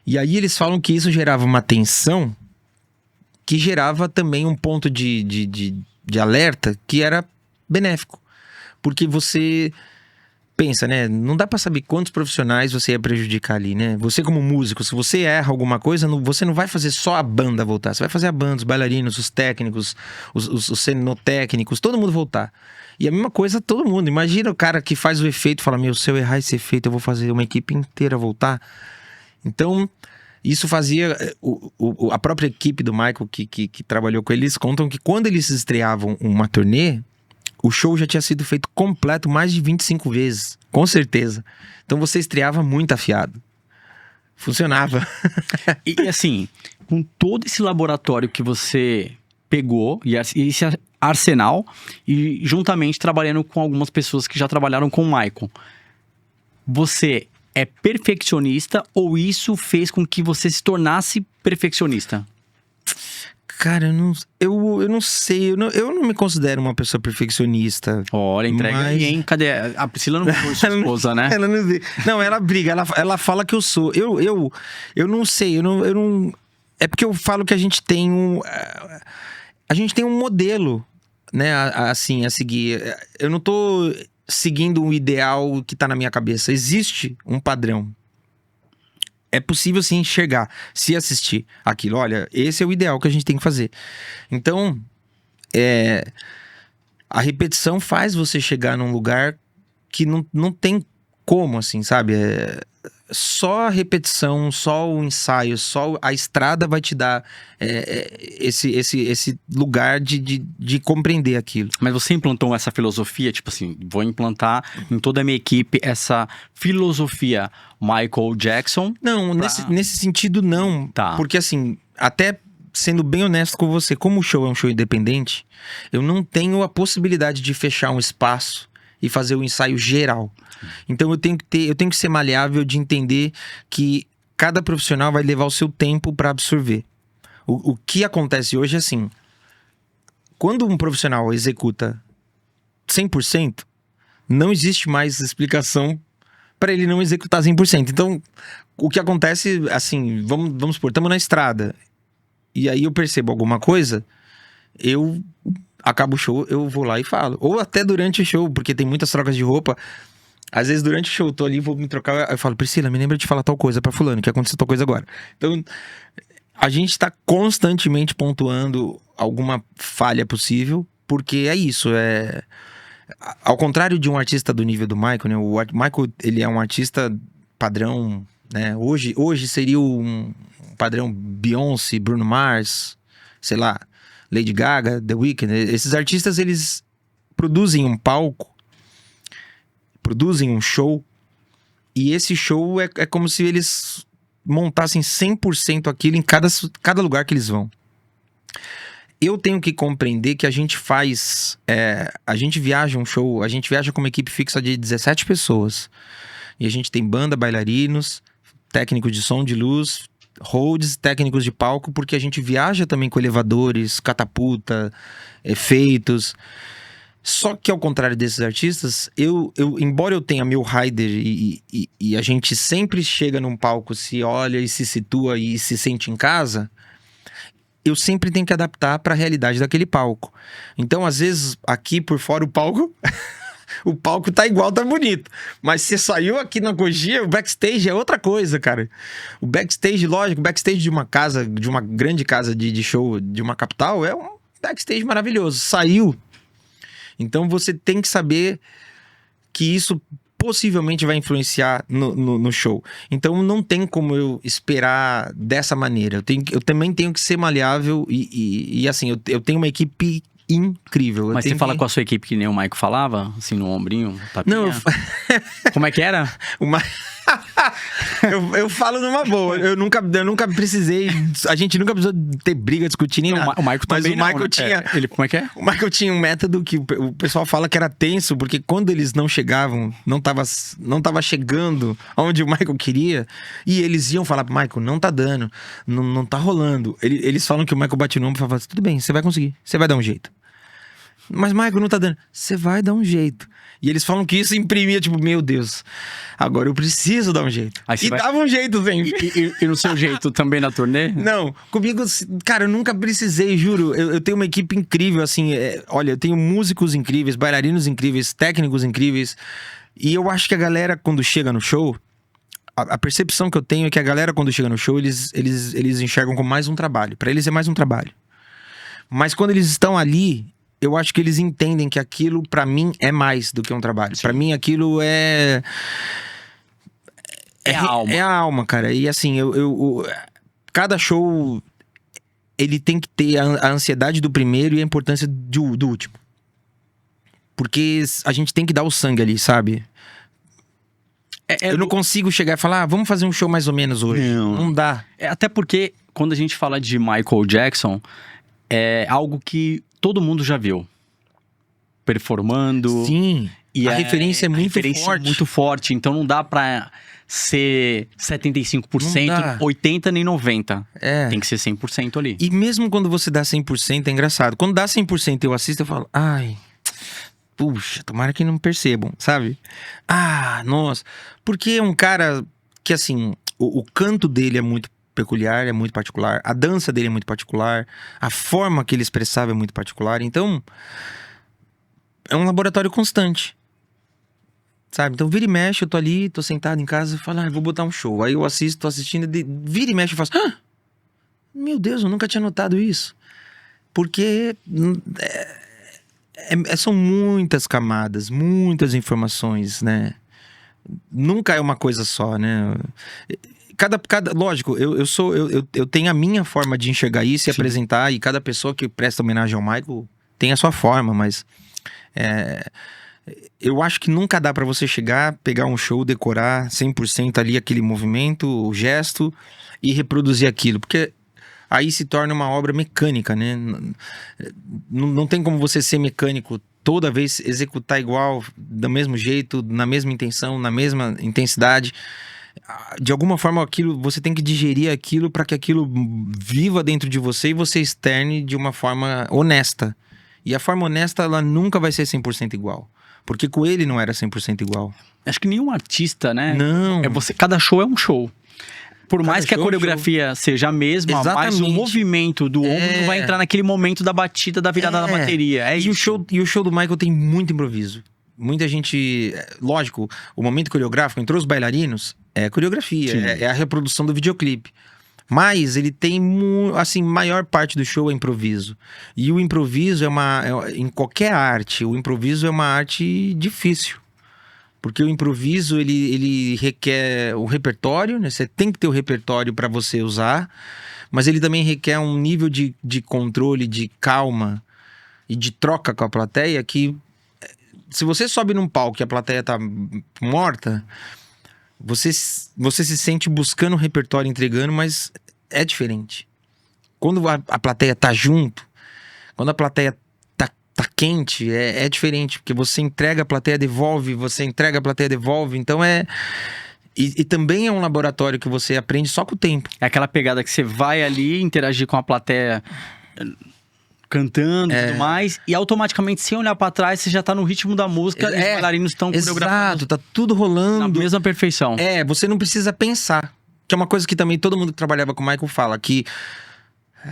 E aí eles falam que isso gerava uma tensão que gerava também um ponto de alerta que era benéfico. Porque você pensa, né? Não dá pra saber quantos profissionais você ia prejudicar ali, né? Você como músico, se você erra alguma coisa, você não vai fazer só a banda voltar. Você vai fazer a banda, os bailarinos, os técnicos, os cenotécnicos, todo mundo voltar. E a mesma coisa todo mundo. Imagina o cara que faz o efeito e fala, meu, se eu errar esse efeito, eu vou fazer uma equipe inteira voltar. Então, isso fazia... a própria equipe do Michael que trabalhou com ele, eles contam que quando eles estreavam uma turnê, o show já tinha sido feito completo mais de 25 vezes. Com certeza. Então você estreava muito afiado. Funcionava. E assim, com todo esse laboratório que você pegou, e esse arsenal, e juntamente trabalhando com algumas pessoas que já trabalharam com o Michael, você é perfeccionista ou isso fez com que você se tornasse perfeccionista? Cara, eu não sei, eu não me considero uma pessoa perfeccionista. Olha, entrega aí, hein? Cadê? A Priscila não foi sua esposa, né? Ela não vê. Não, ela briga, ela fala que eu sou. Eu não sei, eu não... É porque eu falo que a gente tem um modelo, né, assim, a seguir. Eu não tô seguindo um ideal que tá na minha cabeça. Existe um padrão. É possível sim enxergar, se assistir aquilo. Olha, esse é o ideal que a gente tem que fazer. Então, a repetição faz você chegar num lugar que não tem como, assim, sabe? Só a repetição, só o ensaio, só a estrada vai te dar esse lugar de compreender aquilo. Mas você implantou essa filosofia, tipo assim, vou implantar em toda a minha equipe essa filosofia Michael Jackson? Não, nesse sentido não. Tá. Porque assim, até sendo bem honesto com você, como o show é um show independente, eu não tenho a possibilidade de fechar um espaço e fazer o ensaio geral. Então eu tenho que ser maleável de entender que cada profissional vai levar o seu tempo para absorver. O que acontece hoje é assim, quando um profissional executa 100%, não existe mais explicação para ele não executar 100%. Então, o que acontece, assim, vamos supor, estamos na estrada, e aí eu percebo alguma coisa, eu acabo o show, eu vou lá e falo. Ou até durante o show, porque tem muitas trocas de roupa. Às vezes durante o show, eu tô ali, vou me trocar, eu falo, Priscila, me lembra de falar tal coisa pra fulano, que aconteceu tal coisa agora. Então, a gente tá constantemente pontuando alguma falha possível, porque é isso, ao contrário de um artista do nível do Michael, né? O Michael, ele é um artista padrão, né? Hoje seria um padrão Beyoncé, Bruno Mars, sei lá, Lady Gaga, The Weeknd. Esses artistas, eles produzem um palco, produzem um show, e esse show é como se eles montassem 100% aquilo em cada lugar que eles vão. Eu tenho que compreender que a gente a gente viaja um show, a gente viaja com uma equipe fixa de 17 pessoas. E a gente tem banda, bailarinos, técnico de som, de luz, holds, técnicos de palco, porque a gente viaja também com elevadores, catapulta, efeitos. Só que ao contrário desses artistas, embora eu tenha meu rider e a gente sempre chega num palco, se olha e se situa e se sente em casa, eu sempre tenho que adaptar para a realidade daquele palco. Então, às vezes, aqui por fora o palco o palco tá igual, tá bonito. Mas você saiu aqui na coxinha, o backstage é outra coisa, cara. O backstage, lógico, o backstage de uma casa, de uma grande casa de show de uma capital, é um backstage maravilhoso. Saiu. Então você tem que saber que isso possivelmente vai influenciar no show. Então não tem como eu esperar dessa maneira. Eu também tenho que ser maleável e assim, eu tenho uma equipe incrível. Mas você fala com a sua equipe que nem o Maico falava? Assim, no ombrinho, tapinha? Não, Como é que era? eu falo numa boa. Eu nunca precisei. A gente nunca precisou ter briga, discutir nem nada. O Maico também Mas o Michael né? tinha. Ele, como é que é? O Michael tinha um método que o pessoal fala que era tenso, porque quando eles não chegavam, não tava chegando onde o Michael queria, e eles iam falar pro Michael, não tá dando, não tá rolando. Eles falam que o Michael bate no ombro e fala, tudo bem, você vai conseguir, você vai dar um jeito. Mas, Michael, não tá dando. Você vai dar um jeito. E eles falam que isso imprimia, tipo, meu Deus, agora eu preciso dar um jeito. E dava um jeito sempre. E no seu jeito também na turnê? Não, comigo, cara, eu nunca precisei, juro. Eu tenho uma equipe incrível, assim. Olha, eu tenho músicos incríveis, bailarinos incríveis, técnicos incríveis. E eu acho que a galera, quando chega no show, a percepção que eu tenho é que a galera, quando chega no show, eles enxergam como mais um trabalho. Pra eles é mais um trabalho. Mas quando eles estão ali, eu acho que eles entendem que aquilo, pra mim, é mais do que um trabalho. Pra mim, aquilo é a alma. É a alma, cara. E assim, cada show, ele tem que ter a ansiedade do primeiro e a importância do último. Porque a gente tem que dar o sangue ali, sabe? Eu não consigo chegar e falar, vamos fazer um show mais ou menos hoje. Não dá. Até porque, quando a gente fala de Michael Jackson, é algo que todo mundo já viu. Performando. Sim. E a referência é muito forte. Muito forte. Então não dá pra ser 75%, 80% nem 90%. Tem que ser 100% ali. E mesmo quando você dá 100%, é engraçado. Quando dá 100% eu assisto e falo, ai, puxa, tomara que não percebam, sabe? Ah, nossa. Porque é um cara que, assim, o canto dele é muito peculiar, é muito particular. A dança dele é muito particular. A forma que ele expressava é muito particular. Então, é um laboratório constante. Sabe? Então, vira e mexe, eu tô ali, tô sentado em casa e falo, vou botar um show. Aí eu assisto, tô assistindo, vira e mexe e faço, meu Deus, eu nunca tinha notado isso. Porque são muitas camadas, muitas informações, né? Nunca é uma coisa só, né? Lógico, eu tenho a minha forma de enxergar isso e apresentar, e cada pessoa que presta homenagem ao Michael tem a sua forma, mas eu acho que nunca dá pra você chegar, pegar um show, decorar 100% ali aquele movimento, o gesto e reproduzir aquilo, porque aí se torna uma obra mecânica, né? Não tem como você ser mecânico toda vez, executar igual, do mesmo jeito, na mesma intenção, na mesma intensidade. De alguma forma, você tem que digerir aquilo para que aquilo viva dentro de você e você externe de uma forma honesta. E a forma honesta, ela nunca vai ser 100% igual. Porque com ele não era 100% igual. Acho que nenhum artista, né? Não. Cada show é um show. Por mais que a coreografia seja a mesma, mas o movimento do ombro vai entrar naquele momento da batida, da virada da bateria. E o show do Michael tem muito improviso. Muita gente... Lógico, o momento coreográfico, entrou os bailarinos, é coreografia, é a reprodução do videoclipe. Mas ele tem, assim, maior parte do show é improviso. E o improviso em qualquer arte, o improviso é uma arte difícil. Porque o improviso, ele requer o repertório, né? Você tem que ter o repertório para você usar, mas ele também requer um nível de controle, de calma e de troca com a plateia que, se você sobe num palco e a plateia tá morta, você se sente buscando o repertório, entregando, mas é diferente. Quando a plateia tá junto, quando a plateia tá quente, é diferente, porque você entrega, a plateia devolve, você entrega, a plateia devolve, então E também é um laboratório que você aprende só com o tempo. É aquela pegada que você vai ali interagir com a plateia cantando e tudo mais, e automaticamente, sem olhar pra trás, você já tá no ritmo da música e os bailarinos estão coreografando. Exato, tá tudo rolando. Na mesma perfeição. Você não precisa pensar. Que é uma coisa que também todo mundo que trabalhava com o Michael fala, que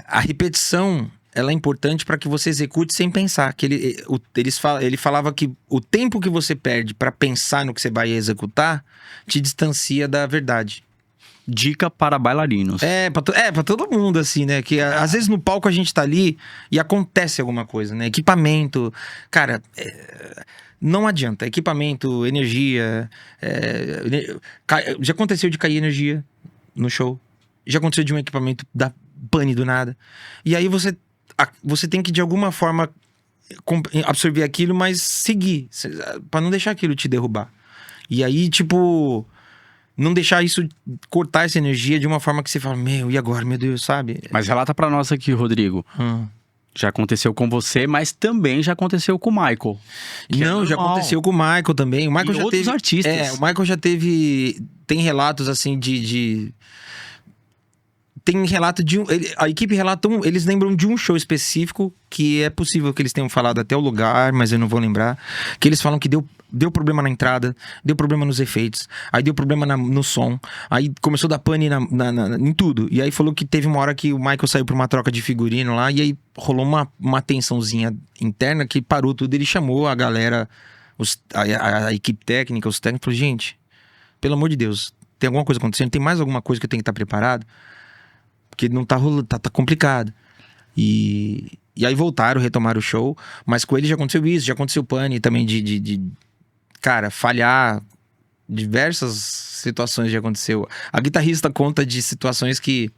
a repetição, ela é importante para que você execute sem pensar. Que ele falava que o tempo que você perde para pensar no que você vai executar te distancia da verdade. Dica para bailarinos. Pra todo mundo, assim, né? Que às vezes no palco a gente tá ali e acontece alguma coisa, né? Equipamento, cara, não adianta. Equipamento, energia. Já aconteceu de cair energia no show. Já aconteceu de um equipamento dar pane do nada. E aí você tem que, de alguma forma, absorver aquilo, mas seguir. Pra não deixar aquilo te derrubar. E aí, tipo... Não deixar isso, cortar essa energia de uma forma que você fala, e agora, meu Deus, sabe? Mas relata pra nós aqui, Rodrigo. Já aconteceu com você, mas também já aconteceu com o Michael. Não, já aconteceu com o Michael também. O Michael já outros teve artistas. O Michael já teve... Tem relatos, assim, Tem relato de a equipe relata eles lembram de um show específico que é possível que eles tenham falado até o lugar, mas eu não vou lembrar. Que eles falam que deu problema na entrada, deu problema nos efeitos, aí deu problema no som, aí começou a dar pane em tudo. E aí falou que teve uma hora que o Michael saiu pra uma troca de figurino lá, e aí rolou uma tensãozinha interna que parou tudo. Ele chamou a galera, a equipe técnica, os técnicos, falou, gente, pelo amor de Deus, tem alguma coisa acontecendo? Tem mais alguma coisa que eu tenho que estar preparado? Porque não tá rolando, tá complicado. E aí retomaram o show, mas com ele já aconteceu isso, já aconteceu pane também cara, falhar. Diversas situações já aconteceu. A guitarrista conta de situações que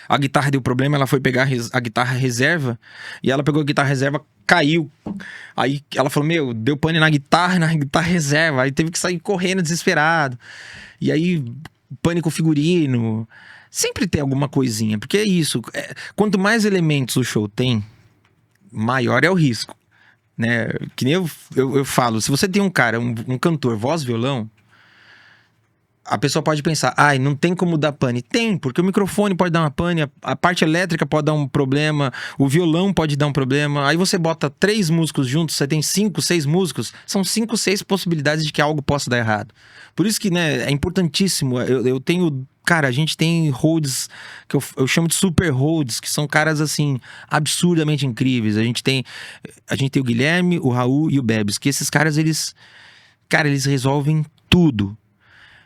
a guitarra deu problema, ela foi pegar a guitarra reserva, e ela pegou a guitarra reserva, caiu. Aí ela falou, deu pane na guitarra reserva, aí teve que sair correndo desesperado. E aí, pane com o figurino. Sempre tem alguma coisinha, porque é isso. Quanto mais elementos o show tem, maior é o risco. Né? Que nem eu falo, se você tem um cara, um cantor, voz, violão, a pessoa pode pensar, não tem como dar pane. Tem, porque o microfone pode dar uma pane, a parte elétrica pode dar um problema, o violão pode dar um problema. Aí você bota 3 músicos juntos, você tem 5, 6 músicos, são 5, 6 possibilidades de que algo possa dar errado. Por isso que, né, é importantíssimo. Eu tenho... Cara, a gente tem holds que eu chamo de super holds, que são caras, assim, absurdamente incríveis. A gente tem o Guilherme, o Raul e o Bebes, que esses caras, eles resolvem tudo.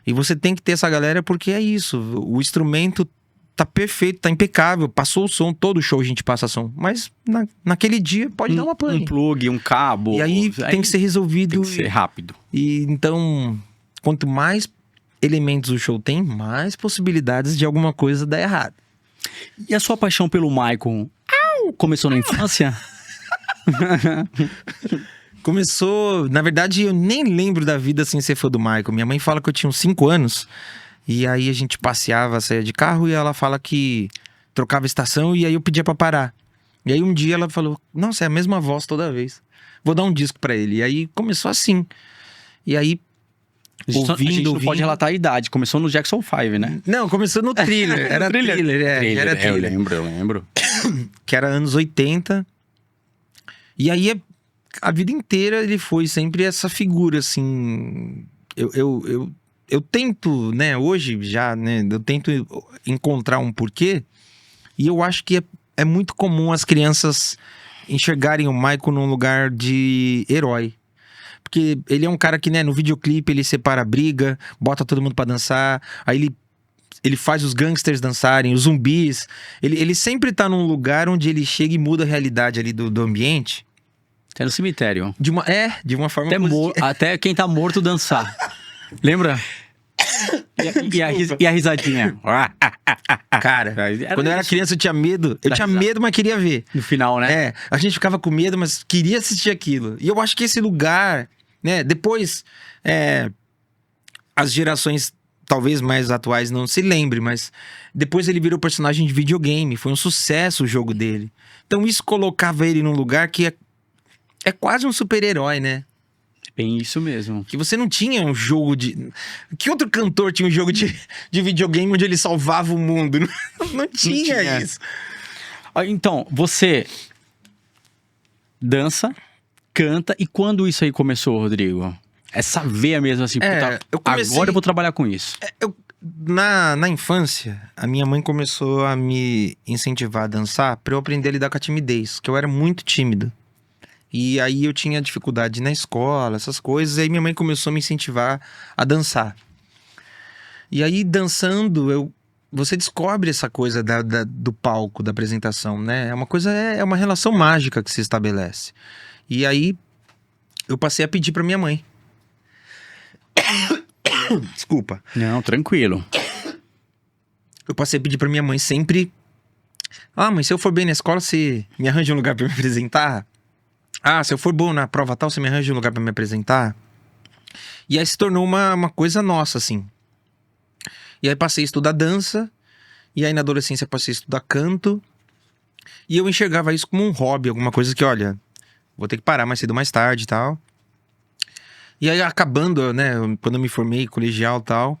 E você tem que ter essa galera porque é isso. O instrumento tá perfeito, tá impecável. Passou o som, todo show a gente passa som. Mas naquele dia pode dar uma pane. Um plug, um cabo. E aí tem que ser resolvido. Tem que ser rápido. E então, quanto mais elementos o show tem, mais possibilidades de alguma coisa dar errado. E a sua paixão pelo Michael começou na infância? Começou... Na verdade, eu nem lembro da vida sem ser fã do Michael. Minha mãe fala que eu tinha uns 5 anos. E aí a gente passeava, saía de carro, e ela fala que trocava estação, e aí eu pedia pra parar. E aí um dia ela falou, nossa, é a mesma voz toda vez. Vou dar um disco pra ele. E aí começou assim. E aí... A gente não pode relatar a idade. Começou no Jackson 5, né? Não, começou no Thriller. Era Thriller. Era Thriller. Eu lembro. Que era anos 80. E aí, a vida inteira, ele foi sempre essa figura, assim... Eu tento, né, hoje já, né, eu tento encontrar um porquê. E eu acho que é muito comum as crianças enxergarem o Michael num lugar de herói. Porque ele é um cara que, né, no videoclipe ele separa a briga, bota todo mundo pra dançar, aí ele faz os gangsters dançarem, os zumbis. Ele sempre tá num lugar onde ele chega e muda a realidade ali do ambiente. Até no cemitério. De uma forma até quem tá morto dançar. Lembra? E a risadinha. Cara, quando eu era criança eu tinha medo. Eu tinha medo, mas queria ver. No final, né? A gente ficava com medo, mas queria assistir aquilo. E eu acho que esse lugar, né? Depois, as gerações talvez mais atuais não se lembrem, mas depois ele virou personagem de videogame. Foi um sucesso o jogo dele. Então isso colocava ele num lugar que é quase um super-herói, né? Bem isso mesmo. Que você não tinha um jogo de... Que outro cantor tinha um jogo de videogame onde ele salvava o mundo? Não tinha isso. Então, você dança, canta, e quando isso aí começou, Rodrigo? Essa veia mesmo, assim, puta, agora eu vou trabalhar com isso. Na infância, a minha mãe começou a me incentivar a dançar pra eu aprender a lidar com a timidez, que eu era muito tímido. E aí eu tinha dificuldade na escola, essas coisas, e aí minha mãe começou a me incentivar a dançar. E aí, dançando, você descobre essa coisa do palco, da apresentação, né? É uma relação mágica que se estabelece. E aí, eu passei a pedir pra minha mãe. Desculpa. Não, tranquilo. Eu passei a pedir pra minha mãe sempre... Ah, mãe, se eu for bem na escola, você me arranja um lugar pra me apresentar? Ah, se eu for bom na prova tal, você me arranja um lugar pra me apresentar? E aí se tornou uma coisa nossa, assim. E aí passei a estudar dança. E aí na adolescência passei a estudar canto. E eu enxergava isso como um hobby, alguma coisa que, olha, vou ter que parar mais cedo ou mais tarde e tal. E aí acabando, né, quando eu me formei, colegial e tal...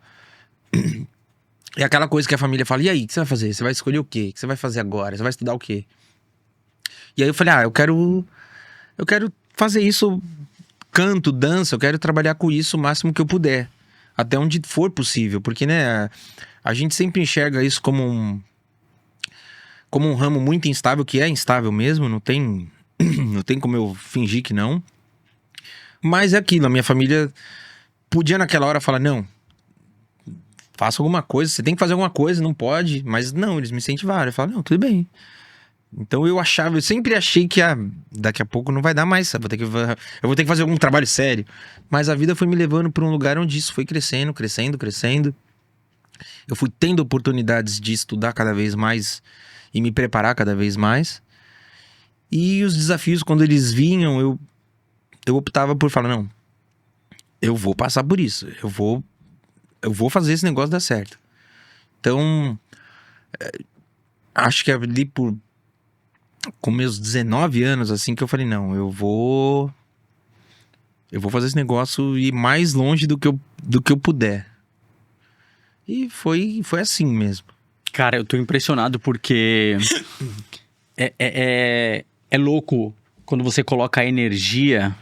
É aquela coisa que a família fala, e aí, o que você vai fazer? Você vai escolher o quê? O que você vai fazer agora? Você vai estudar o quê? E aí eu falei, eu quero fazer isso, canto, dança, eu quero trabalhar com isso o máximo que eu puder. Até onde for possível, porque, né, a gente sempre enxerga isso como um ramo muito instável, que é instável mesmo, não tem como eu fingir que não. Mas é aquilo, a minha família podia naquela hora falar, não, faça alguma coisa, você tem que fazer alguma coisa, não pode. Mas não, eles me incentivaram, eu falo, não, tudo bem. Então eu sempre achei que daqui a pouco não vai dar mais, eu vou ter que fazer algum trabalho sério. Mas a vida foi me levando para um lugar onde isso foi crescendo, crescendo, crescendo. Eu fui tendo oportunidades de estudar cada vez mais e me preparar cada vez mais. E os desafios, quando eles vinham, eu optava por falar, não, eu vou passar por isso, eu vou fazer esse negócio dar certo. Então, acho que ali com meus 19 anos, assim, que eu falei, não, eu vou fazer esse negócio ir mais longe do que eu puder. E foi assim mesmo. Cara, eu tô impressionado porque é louco quando você coloca a energia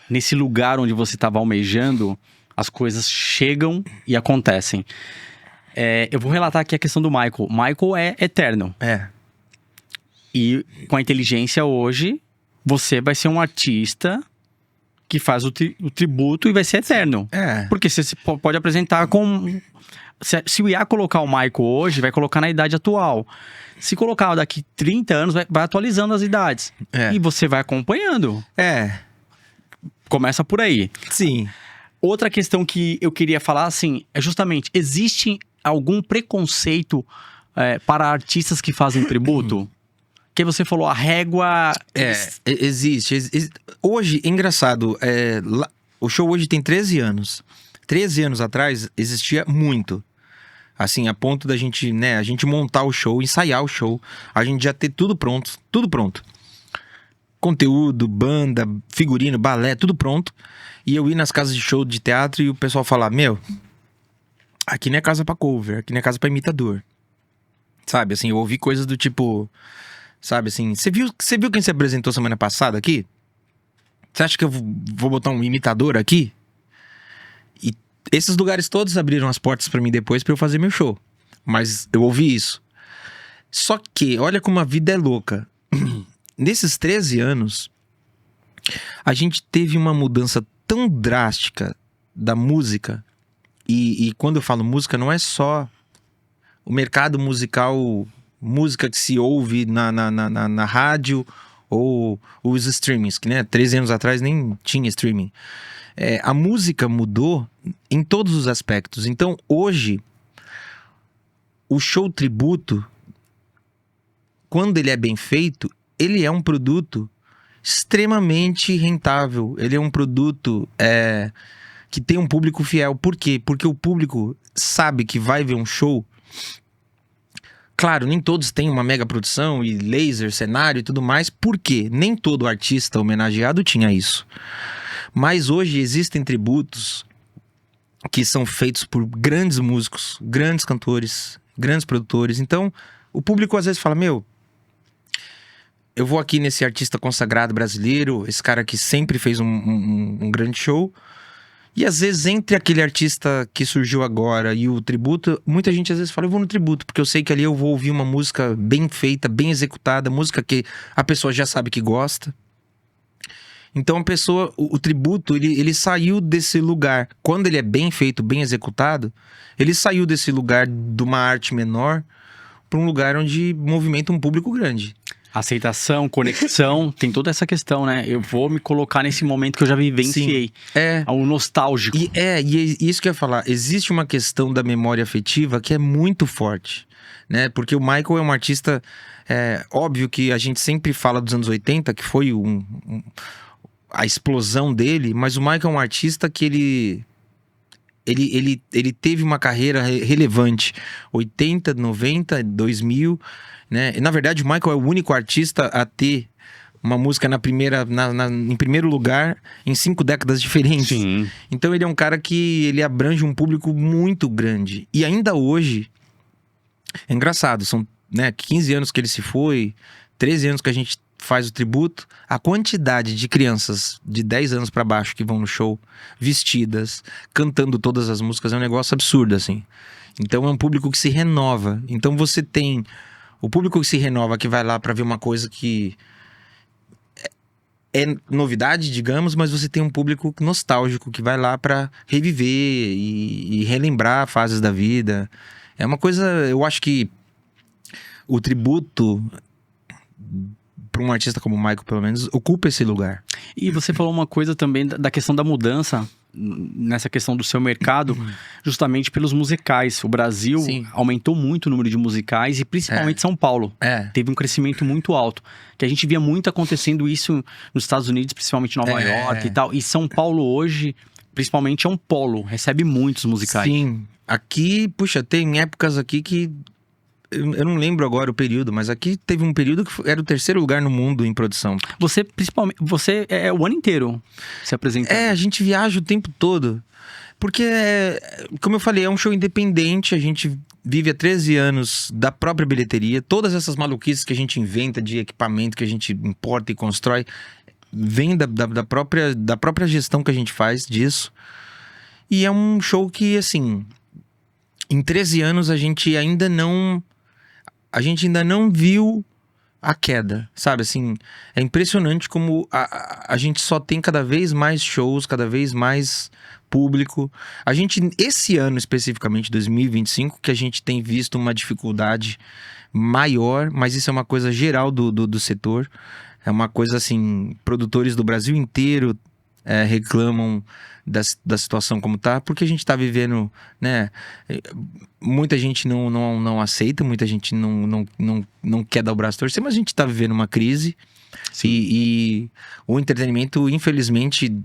nesse lugar onde você estava almejando, as coisas chegam e acontecem. Eu vou relatar aqui a questão do Michael. Michael é eterno. E com a inteligência hoje, você vai ser um artista que faz o tributo e vai ser eterno. Porque você pode apresentar com... Se o IA colocar o Michael hoje, vai colocar na idade atual. Se colocar daqui 30 anos, vai atualizando as idades. E você vai acompanhando. Começa por aí. Sim. Outra questão que eu queria falar, assim, é justamente, existe algum preconceito para artistas que fazem tributo? Que você falou, a régua... Existe. Hoje, engraçado, o show hoje tem 13 anos. 13 anos atrás, existia muito. Assim, a ponto da gente, né, a gente montar o show, ensaiar o show, a gente já ter tudo pronto. Conteúdo, banda, figurino, balé, tudo pronto. E eu ir nas casas de show de teatro e o pessoal falar, meu, aqui não é casa pra cover, aqui não é casa pra imitador. Sabe, assim, eu ouvi coisas do tipo, sabe, assim, você viu quem se apresentou semana passada aqui? Você acha que eu vou botar um imitador aqui? E esses lugares todos abriram as portas pra mim depois pra eu fazer meu show. Mas eu ouvi isso. Só que, olha como a vida é louca. Nesses 13 anos, a gente teve uma mudança tão drástica da música. E quando eu falo música, não é só o mercado musical, música que se ouve na rádio ou os streamings, que, né, 13 anos atrás nem tinha streaming. A música mudou em todos os aspectos. Então, hoje, o show tributo, quando ele é bem feito, ele é um produto extremamente rentável. Ele é um produto que tem um público fiel. Por quê? Porque o público sabe que vai ver um show. Claro, nem todos têm uma mega produção e laser, cenário e tudo mais. Por quê? Nem todo artista homenageado tinha isso. Mas hoje existem tributos que são feitos por grandes músicos, grandes cantores, grandes produtores. Então, o público às vezes fala, eu vou aqui nesse artista consagrado brasileiro, esse cara que sempre fez um grande show. E às vezes, entre aquele artista que surgiu agora e o tributo, muita gente às vezes fala, eu vou no tributo, porque eu sei que ali eu vou ouvir uma música bem feita, bem executada, música que a pessoa já sabe que gosta. Então a pessoa, o tributo, ele saiu desse lugar. Quando ele é bem feito, bem executado, ele saiu desse lugar de uma arte menor para um lugar onde movimenta um público grande. Aceitação, conexão, tem toda essa questão, né? Eu vou me colocar nesse momento que eu já vivenciei. Sim, é. O nostálgico. E isso que eu ia falar, existe uma questão da memória afetiva que é muito forte, né? Porque o Michael é um artista, óbvio que a gente sempre fala dos anos 80, que foi a explosão dele, mas o Michael é um artista que ele teve uma carreira relevante, 80, 90, 2000, né? E, na verdade, o Michael é o único artista a ter uma música em primeiro lugar em 5 décadas diferentes. Sim. Então ele é um cara que ele abrange um público muito grande. E ainda hoje, é engraçado, são 15 anos que ele se foi, 13 anos que a gente faz o tributo, a quantidade de crianças de 10 anos pra baixo que vão no show, vestidas, cantando todas as músicas, é um negócio absurdo, assim. Então é um público que se renova. Então você tem o público que se renova, que vai lá pra ver uma coisa que é novidade, digamos, mas você tem um público nostálgico que vai lá pra reviver e relembrar fases da vida. É uma coisa, eu acho que o tributo para um artista como o Michael, pelo menos, ocupa esse lugar. E você falou uma coisa também da questão da mudança, nessa questão do seu mercado, justamente pelos musicais. O Brasil Sim. aumentou muito o número de musicais e principalmente São Paulo. Teve um crescimento muito alto. Que a gente via muito acontecendo isso nos Estados Unidos, principalmente Nova York e tal. E São Paulo hoje, principalmente, é um polo. Recebe muitos musicais. Sim. Aqui, puxa, tem épocas aqui que... Eu não lembro agora o período, mas aqui teve um período que era o 3º lugar no mundo em produção. Você, principalmente, você é o ano inteiro se apresentando. A gente viaja o tempo todo. Porque, como eu falei, é um show independente, a gente vive há 13 anos da própria bilheteria. Todas essas maluquices que a gente inventa de equipamento, que a gente importa e constrói, vem da própria gestão que a gente faz disso. E é um show que, assim, em 13 anos a gente ainda não viu a queda, sabe? Assim, é impressionante como a gente só tem cada vez mais shows, cada vez mais público. A gente, esse ano especificamente, 2025, que a gente tem visto uma dificuldade maior, mas isso é uma coisa geral do setor. É uma coisa assim, produtores do Brasil inteiro reclamam da situação como tá, porque a gente tá vivendo, né? Muita gente não aceita, muita gente não quer dar o braço a torcer, mas a gente tá vivendo uma crise. E o entretenimento, infelizmente,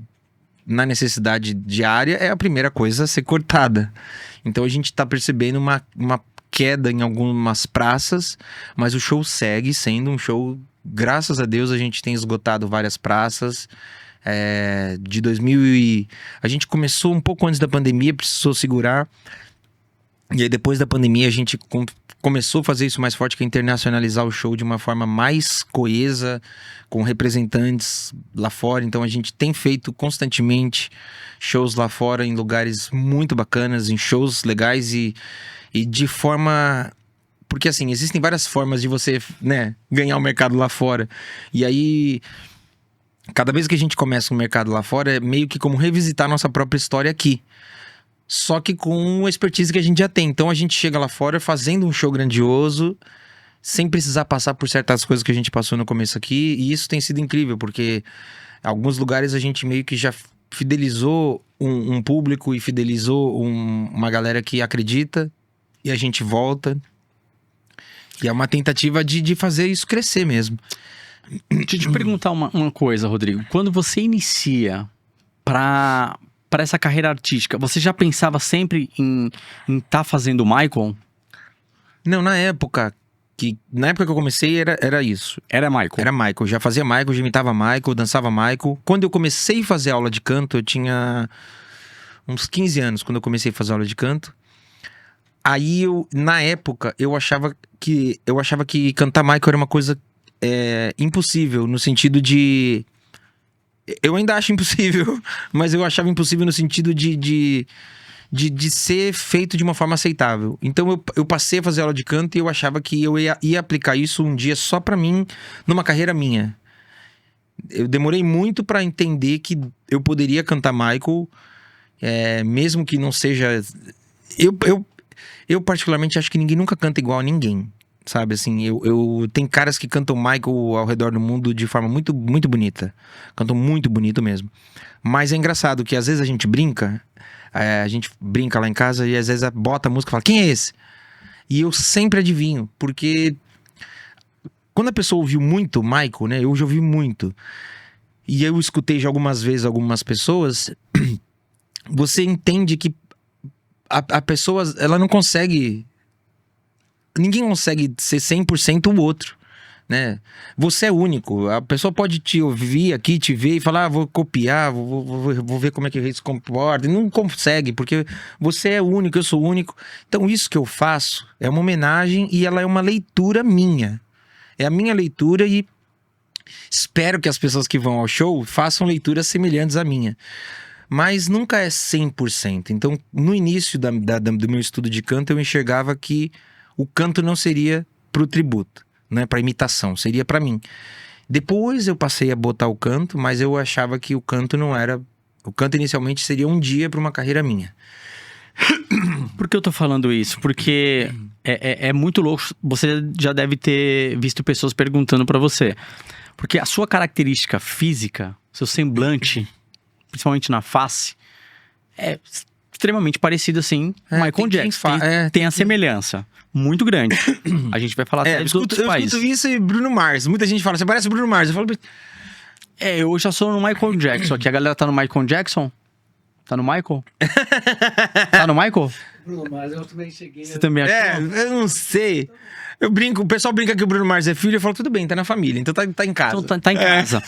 na necessidade diária, é a primeira coisa a ser cortada. Então a gente tá percebendo uma queda em algumas praças, mas o show segue sendo um show, graças a Deus a gente tem esgotado várias praças. De 2000 a gente começou um pouco antes da pandemia, precisou segurar, e aí depois da pandemia a gente começou a fazer isso mais forte, que é internacionalizar o show de uma forma mais coesa, com representantes lá fora. Então a gente tem feito constantemente shows lá fora, em lugares muito bacanas, em shows legais e de forma... Porque assim, existem várias formas de você, né, ganhar o mercado lá fora. E aí... Cada vez que a gente começa um mercado lá fora, é meio que como revisitar a nossa própria história aqui. Só que com a expertise que a gente já tem. Então a gente chega lá fora fazendo um show grandioso, sem precisar passar por certas coisas que a gente passou no começo aqui. E isso tem sido incrível, porque em alguns lugares a gente meio que já fidelizou um público e fidelizou uma galera que acredita. E a gente volta. E é uma tentativa de fazer isso crescer mesmo. Deixa eu te perguntar uma coisa, Rodrigo. Quando você inicia para essa carreira artística, você já pensava sempre em estar fazendo o Michael? Não, na época que na época que eu comecei era isso. Era Michael. Era Michael. Já fazia Michael, já imitava Michael, dançava Michael. Quando eu comecei a fazer aula de canto, eu tinha uns 15 anos quando eu comecei a fazer aula de canto. Aí na época, eu achava que cantar Michael era uma coisa impossível, no sentido de... Eu ainda acho impossível, mas eu achava impossível no sentido de ser feito de uma forma aceitável. Então eu passei a fazer aula de canto e eu achava que eu ia aplicar isso um dia só pra mim, numa carreira minha. Eu demorei muito pra entender que eu poderia cantar Michael, mesmo que não seja... Eu particularmente acho que ninguém nunca canta igual a ninguém, sabe? Assim, tem caras que cantam Michael ao redor do mundo de forma muito, muito bonita. Cantam muito bonito mesmo. Mas é engraçado que às vezes a gente brinca lá em casa e às vezes bota a música e fala, quem é esse? E eu sempre adivinho, porque quando a pessoa ouviu muito Michael, né? Eu já ouvi muito. E eu escutei já algumas vezes algumas pessoas, você entende que a pessoa, ela não consegue... Ninguém consegue ser 100% o outro, né? Você é único. A pessoa pode te ouvir aqui, te ver e falar, vou copiar, vou ver como é que ele se comporta. Não consegue, porque você é único, eu sou único. Então isso que eu faço é uma homenagem e ela é uma leitura minha. É a minha leitura e espero que as pessoas que vão ao show façam leituras semelhantes à minha. Mas nunca é 100%. Então, no início do meu estudo de canto, eu enxergava que o canto não seria pro tributo, né? Pra imitação, seria pra mim. Depois eu passei a botar o canto, mas eu achava que o canto não era... O canto inicialmente seria um dia pra uma carreira minha. Por que eu tô falando isso? Porque é muito louco. Você já deve ter visto pessoas perguntando pra você. Porque a sua característica física, seu semblante... principalmente na face, é extremamente parecido, assim, Michael Jackson. Tem a semelhança muito grande. A gente vai falar até dos outros países. Eu escuto isso e Bruno Mars. Muita gente fala, você parece o Bruno Mars. Eu falo... eu já sou no Michael Jackson. Aqui a galera tá no Michael Jackson? Tá no Michael? Tá no Michael? Bruno Mars, eu também cheguei... Você também achou? Eu não sei. Eu brinco, o pessoal brinca que o Bruno Mars é filho, eu falo, tudo bem, tá na família, então tá em casa. Então tá em casa.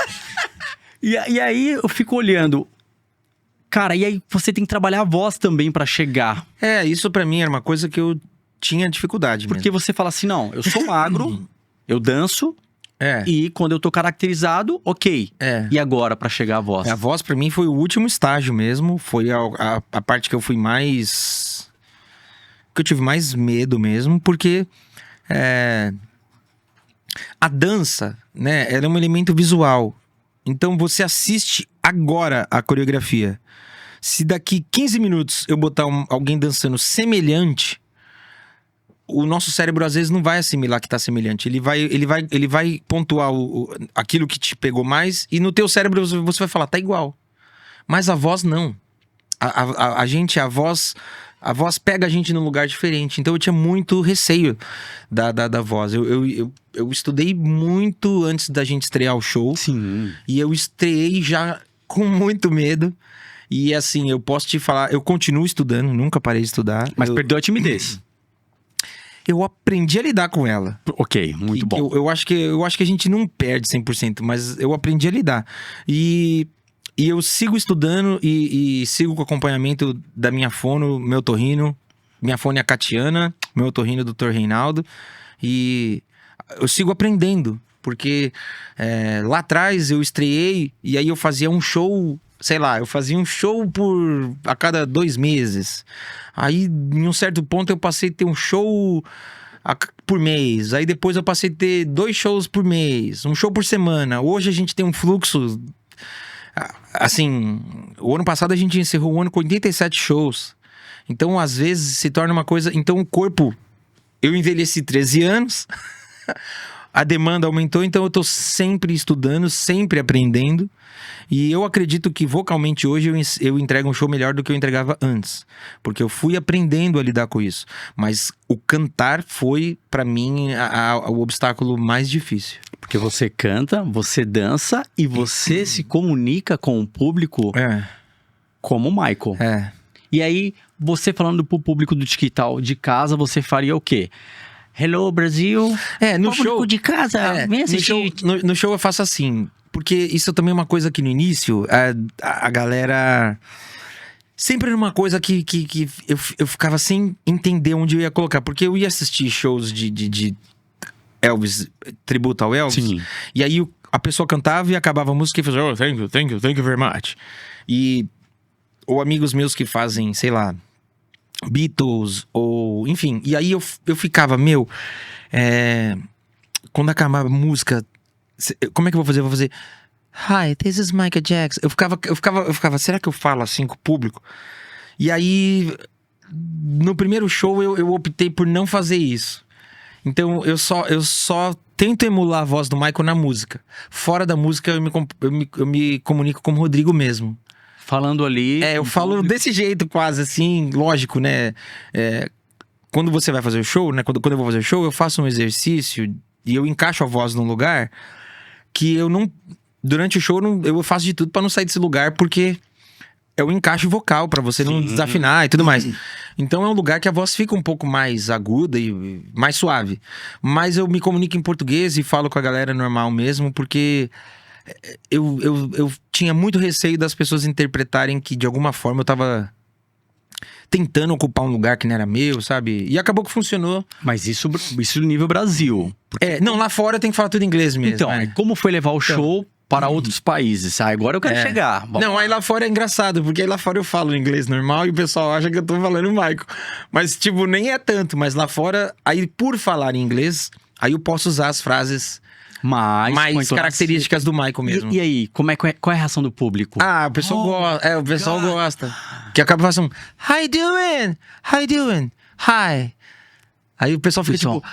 E aí eu fico olhando... Cara, e aí você tem que trabalhar a voz também pra chegar. Isso pra mim era uma coisa que eu tinha dificuldade Porque mesmo. você fala assim, não, eu sou magro, eu danço, e quando eu tô caracterizado, ok. E agora pra chegar a voz? A voz pra mim foi o último estágio mesmo, foi a parte que eu fui mais... que eu tive mais medo mesmo, porque a dança, né, ela é um elemento visual. Então você assiste agora a coreografia. Se daqui 15 minutos eu botar alguém dançando semelhante, o nosso cérebro às vezes não vai assimilar que tá semelhante. Ele vai pontuar aquilo que te pegou mais e no teu cérebro você vai falar, tá igual. Mas a voz não. A voz pega a gente num lugar diferente. Então eu tinha muito receio da voz. Eu estudei muito antes da gente estrear o show. Sim. E eu estreiei já com muito medo. E assim, eu posso te falar, eu continuo estudando, nunca parei de estudar. Mas perdeu a timidez. Eu aprendi a lidar com ela. Ok, muito bom. Eu acho que a gente não perde 100%, mas eu aprendi a lidar. E eu sigo estudando e sigo com o acompanhamento da minha fono, meu otorrino. Minha fono é a Catiana, meu otorrino, Dr. Reinaldo. E eu sigo aprendendo, porque lá atrás eu estreiei e aí eu fazia um show, sei lá, eu fazia um show a cada 2 meses. Aí, em um certo ponto, eu passei a ter um show por mês. Aí depois eu passei a ter 2 shows por mês, um show por semana. Hoje a gente tem um fluxo... Assim, o ano passado a gente encerrou o ano com 87 shows. Então, às vezes, se torna uma coisa... Então, o corpo... Eu envelheci 13 anos... A demanda aumentou, então eu tô sempre estudando, sempre aprendendo. E eu acredito que vocalmente hoje eu entrego um show melhor do que eu entregava antes. Porque eu fui aprendendo a lidar com isso. Mas o cantar foi, pra mim, o obstáculo mais difícil. Porque você canta, você dança e você se comunica com o público como o Michael. E aí, você falando pro público do TikTok de casa, você faria o quê? Hello, Brasil. No Público show... de casa, vem assistir. No show eu faço assim, porque isso também é uma coisa que no início, a galera... Sempre era uma coisa que eu ficava sem entender onde eu ia colocar. Porque eu ia assistir shows de Elvis, tributo ao Elvis. Sim. E aí a pessoa cantava e acabava a música e fazia, oh, thank you very much. Ou amigos meus que fazem, sei lá, Beatles, ou enfim. E aí eu ficava, quando acabava a música, como é que eu vou fazer? Eu vou fazer... Hi, this is Michael Jackson. Eu ficava, será que eu falo assim com o público? E aí, no primeiro show, eu optei por não fazer isso. Então, eu só tento emular a voz do Michael na música. Fora da música, eu me comunico como Rodrigo mesmo. Falando ali... Eu falo desse jeito quase, assim, lógico, né? Quando você vai fazer o show, né? Quando eu vou fazer o show, eu faço um exercício e eu encaixo a voz num lugar que eu não... Durante o show, eu faço de tudo pra não sair desse lugar, porque é o encaixe vocal, pra você não desafinar e tudo mais. Então é um lugar que a voz fica um pouco mais aguda e mais suave. Mas eu me comunico em português e falo com a galera normal mesmo, porque eu tinha muito receio das pessoas interpretarem que de alguma forma eu tava tentando ocupar um lugar que não era meu, sabe? E acabou que funcionou. Mas isso no nível Brasil. Não, lá fora tem que falar tudo inglês mesmo. Então, como foi levar o show para outros países? Agora eu quero chegar. Não, aí lá fora é engraçado, porque aí lá fora eu falo inglês normal e o pessoal acha que eu tô falando Michael. Mas, tipo, nem é tanto. Mas lá fora, aí por falar em inglês, aí eu posso usar as frases mais características do Michael mesmo. E aí, qual é a reação do público? O pessoal gosta. O pessoal gosta. Que acaba fazendo How you doing? How you doing? Hi. Aí o pessoal fica tipo...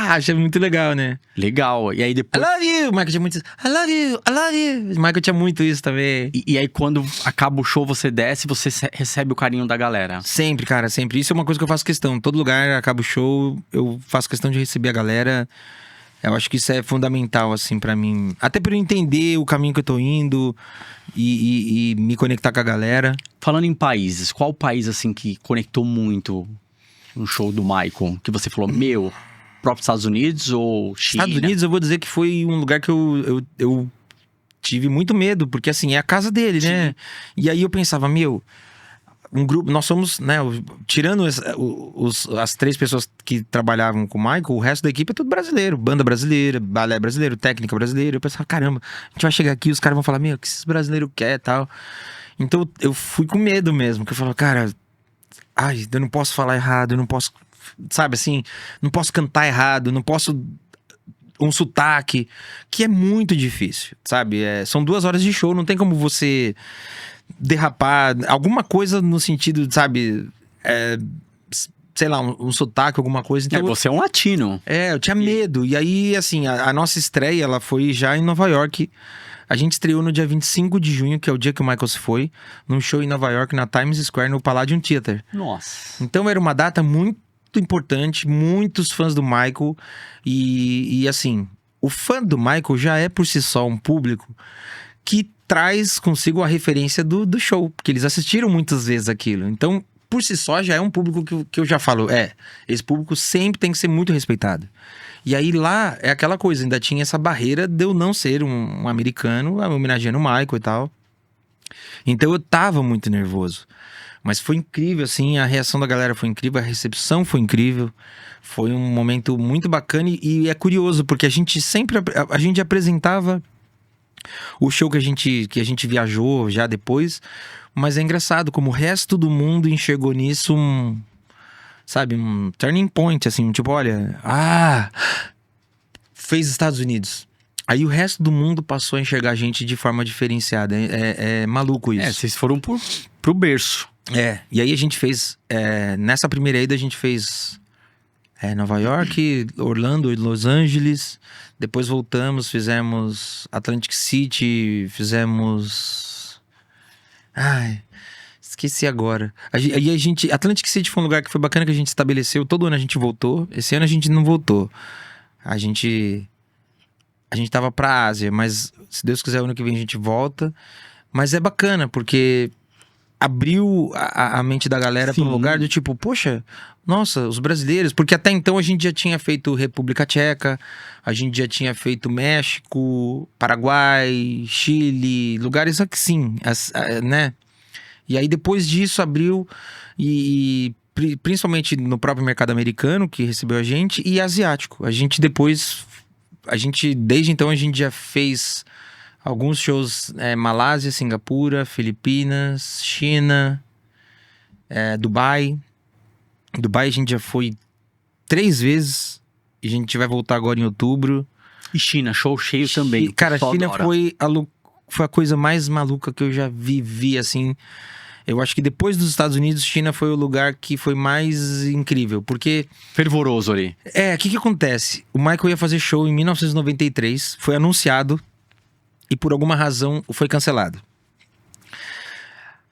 Achei muito legal, né? Legal. E aí depois... I love you! O Michael tinha muito isso. I love you! I love you! O Michael tinha muito isso também. E aí quando acaba o show, você desce, você recebe o carinho da galera. Sempre, cara, sempre. Isso é uma coisa que eu faço questão. Todo lugar, acaba o show, eu faço questão de receber a galera. Eu acho que isso é fundamental, assim, pra mim. Até pra eu entender o caminho que eu tô indo e me conectar com a galera. Falando em países, qual país, assim, que conectou muito no show do Michael? Que você falou, próprios Estados Unidos ou China? Estados Unidos, eu vou dizer que foi um lugar que eu tive muito medo, porque assim, é a casa dele, né? E aí eu pensava, um grupo, nós somos, né, tirando as 3 pessoas que trabalhavam com o Michael, o resto da equipe é tudo brasileiro, banda brasileira, balé brasileiro, técnica brasileira. Eu pensava, caramba, a gente vai chegar aqui e os caras vão falar, o que esses brasileiros querem e tal. Então eu fui com medo mesmo, que eu falava, cara, eu não posso falar errado, eu não posso, sabe assim, não posso cantar errado, não posso um sotaque, que é muito difícil, sabe? São 2 horas de show, não tem como você derrapar, alguma coisa no sentido, sabe, sei lá, um sotaque, alguma coisa. Então, você é um latino. Eu tinha medo. E aí, assim, a nossa estreia, ela foi já em Nova York. A gente estreou no dia 25 de junho, que é o dia que o Michael se foi, num show em Nova York, na Times Square, no Palladium Theater. Nossa. Então era uma data muito importante, muitos fãs do Michael. E assim, o fã do Michael já é por si só um público que traz consigo a referência do show, porque eles assistiram muitas vezes aquilo. Então, por si só, já é um público que eu já falo, esse público sempre tem que ser muito respeitado. E aí lá, é aquela coisa, ainda tinha essa barreira de eu não ser um americano, homenageando o Michael e tal. Então eu tava muito nervoso. Mas foi incrível, assim, a reação da galera foi incrível, a recepção foi incrível. Foi um momento muito bacana e é curioso, porque a gente apresentava o show que a gente viajou já depois, mas é engraçado como o resto do mundo enxergou nisso um turning point, assim, tipo, olha, fez Estados Unidos. Aí o resto do mundo passou a enxergar a gente de forma diferenciada. É maluco isso. Vocês foram pro berço. E aí a gente fez, nessa primeira ida a gente fez Nova York, Orlando e Los Angeles. Depois voltamos, fizemos Atlantic City, fizemos... esqueci agora. Atlantic City foi um lugar que foi bacana, que a gente estabeleceu. Todo ano a gente voltou. Esse ano a gente não voltou. A gente tava pra Ásia, mas se Deus quiser, ano que vem a gente volta. Mas é bacana, porque abriu a mente da galera para um Sim. lugar do tipo, poxa, nossa, os brasileiros, porque até então a gente já tinha feito República Tcheca, a gente já tinha feito México, Paraguai, Chile, lugares assim, né? E aí depois disso abriu principalmente no próprio mercado americano que recebeu a gente e asiático. Desde então a gente já fez alguns shows Malásia, Singapura, Filipinas, China, Dubai. Dubai a gente já foi 3 vezes e a gente vai voltar agora em outubro. E China, show cheio também. o Cara, pessoal China adora. foi a coisa mais maluca que eu já vivi, assim. Eu acho que depois dos Estados Unidos, China foi o lugar que foi mais incrível, porque... Fervoroso ali. o que acontece? O Michael ia fazer show em 1993, foi anunciado e por alguma razão foi cancelado.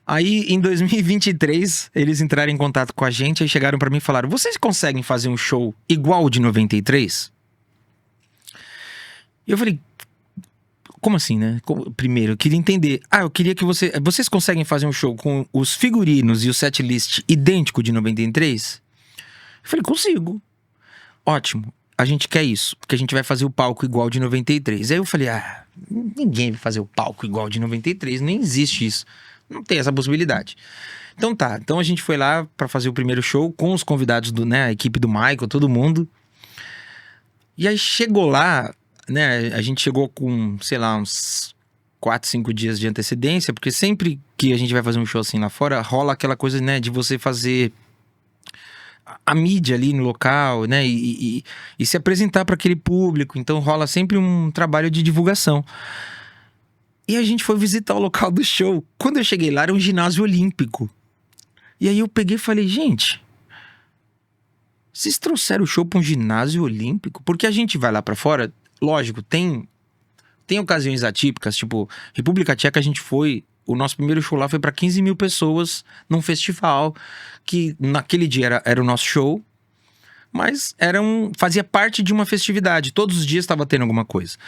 Aí, em 2023, eles entraram em contato com a gente, aí chegaram pra mim e falaram: vocês conseguem fazer um show igual o de 93? E eu falei: como assim, né? Primeiro, eu queria entender. Eu queria que vocês conseguem fazer um show com os figurinos e o setlist idêntico de 93? Eu falei: consigo. Ótimo. A gente quer isso, porque a gente vai fazer o palco igual de 93. Aí eu falei: ninguém vai fazer o palco igual de 93, nem existe isso. Não tem essa possibilidade. Então tá, então a gente foi lá pra fazer o primeiro show com os convidados a equipe do Michael, todo mundo. E aí chegou lá, né, a gente chegou com, sei lá, uns 4, 5 dias de antecedência, porque sempre que a gente vai fazer um show assim lá fora, rola aquela coisa, né, de você fazer a mídia ali no local, né, e se apresentar para aquele público. Então rola sempre um trabalho de divulgação. E a gente foi visitar o local do show. Quando eu cheguei lá, era um ginásio olímpico. E aí eu peguei e falei: gente, vocês trouxeram o show para um ginásio olímpico? Porque a gente vai lá para fora, lógico, tem ocasiões atípicas, tipo, República Tcheca a gente foi, o nosso primeiro show lá foi para 15 mil pessoas num festival, que naquele dia era o nosso show, mas fazia parte de uma festividade, todos os dias estava tendo alguma coisa.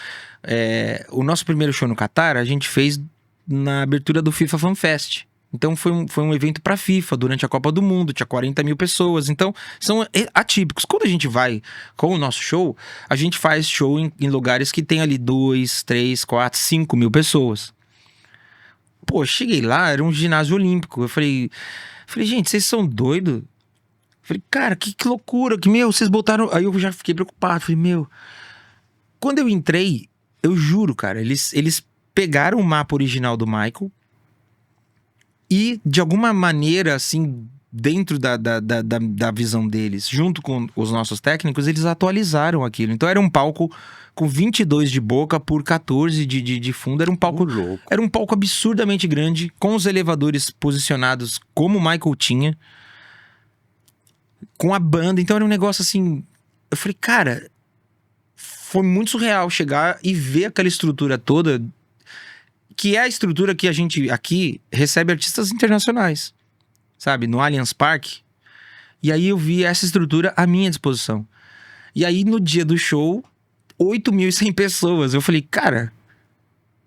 O nosso primeiro show no Catar, a gente fez na abertura do FIFA Fan Fest. Então foi um evento pra FIFA durante a Copa do Mundo, tinha 40 mil pessoas. Então são atípicos. Quando a gente vai com o nosso show, a gente faz show em lugares que tem ali 2, 3, 4, 5 mil pessoas. Pô, cheguei lá, era um ginásio olímpico. Eu falei, gente, vocês são doidos? Falei, cara, que loucura, vocês botaram... Aí eu já fiquei preocupado, falei, Quando eu entrei, eu juro, cara, eles pegaram o mapa original do Michael e, de alguma maneira, assim, dentro da visão deles, junto com os nossos técnicos, eles atualizaram aquilo. Então era um palco com 22 de boca por 14 de fundo, era um palco louco. Era um palco absurdamente grande, com os elevadores posicionados como o Michael tinha, com a banda. Então era um negócio assim... Eu falei, cara, foi muito surreal chegar e ver aquela estrutura toda, que é a estrutura que a gente aqui recebe artistas internacionais, sabe? No Allianz Parque. E aí eu vi essa estrutura à minha disposição. E aí no dia do show, 8.100 pessoas. Eu falei, cara,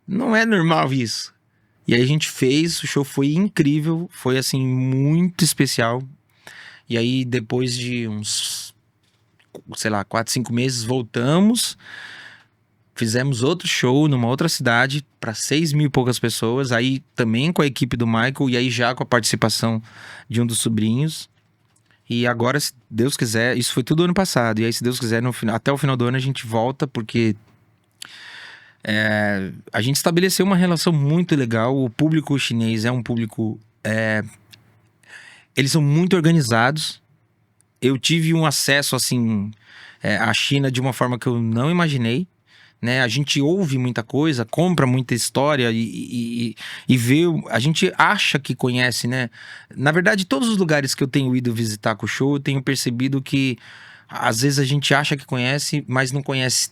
não é normal isso. E aí a gente fez, o show foi incrível, foi assim, muito especial. E aí, depois de uns, sei lá, 4, 5 meses, voltamos. Fizemos outro show numa outra cidade para 6 mil e poucas pessoas. Aí também com a equipe do Michael. E aí já com a participação de um dos sobrinhos. E agora, se Deus quiser, isso foi tudo ano passado. E aí, se Deus quiser, até o final do ano a gente volta, porque a gente estabeleceu uma relação muito legal. O público chinês é um público... Eles são muito organizados. Eu tive um acesso, assim, à China de uma forma que eu não imaginei, né? A gente ouve muita coisa, compra muita história e vê... A gente acha que conhece, né? Na verdade, todos os lugares que eu tenho ido visitar com o show, eu tenho percebido que às vezes a gente acha que conhece, mas não conhece.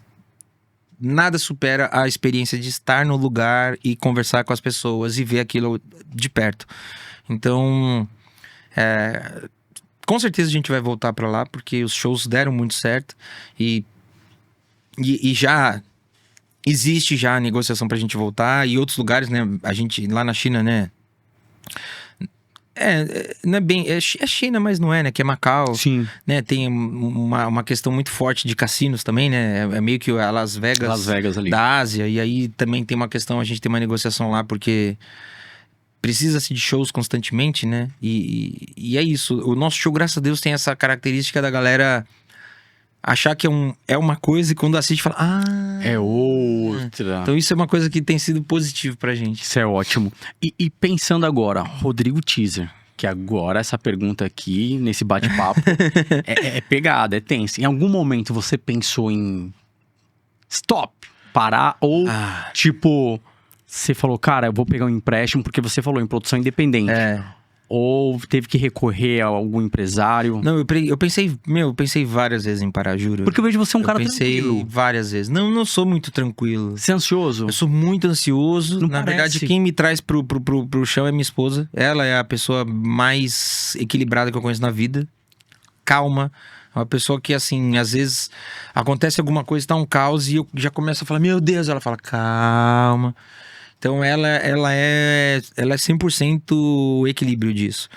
Nada supera a experiência de estar no lugar e conversar com as pessoas e ver aquilo de perto. Então... com certeza a gente vai voltar pra lá, porque os shows deram muito certo e já existe já a negociação pra gente voltar. E outros lugares, né, a gente lá na China, né, Não é bem... É China, mas não é, né? Que é Macau, Sim. né? Tem uma questão muito forte de cassinos também, né? É meio que a Las Vegas ali. da Ásia. E aí também tem uma questão, a gente tem uma negociação lá, porque precisa-se de shows constantemente, né? E é isso. O nosso show, graças a Deus, tem essa característica da galera achar que é uma coisa e quando assiste fala... Ah... É outra. Então isso é uma coisa que tem sido positivo pra gente. Isso é ótimo. E pensando agora, Rodrigo Teaser, que agora essa pergunta aqui, nesse bate-papo, é pegada, é tensa. Em algum momento você pensou em stop, parar, ou tipo, você falou, cara, eu vou pegar um empréstimo, porque você falou em produção independente. Ou teve que recorrer a algum empresário? Não, eu pensei várias vezes em parar, juro. Porque eu vejo você um cara pensei tranquilo. várias vezes. Não sou muito tranquilo. Você é ansioso? Eu sou muito ansioso. Não Na parece. verdade, quem me traz pro chão é minha esposa. Ela é a pessoa mais equilibrada que eu conheço na vida. Calma. É uma pessoa que, assim, às vezes acontece alguma coisa, tá um caos e eu já começo a falar, meu Deus. Ela fala, calma. Então ela é 100% equilíbrio disso.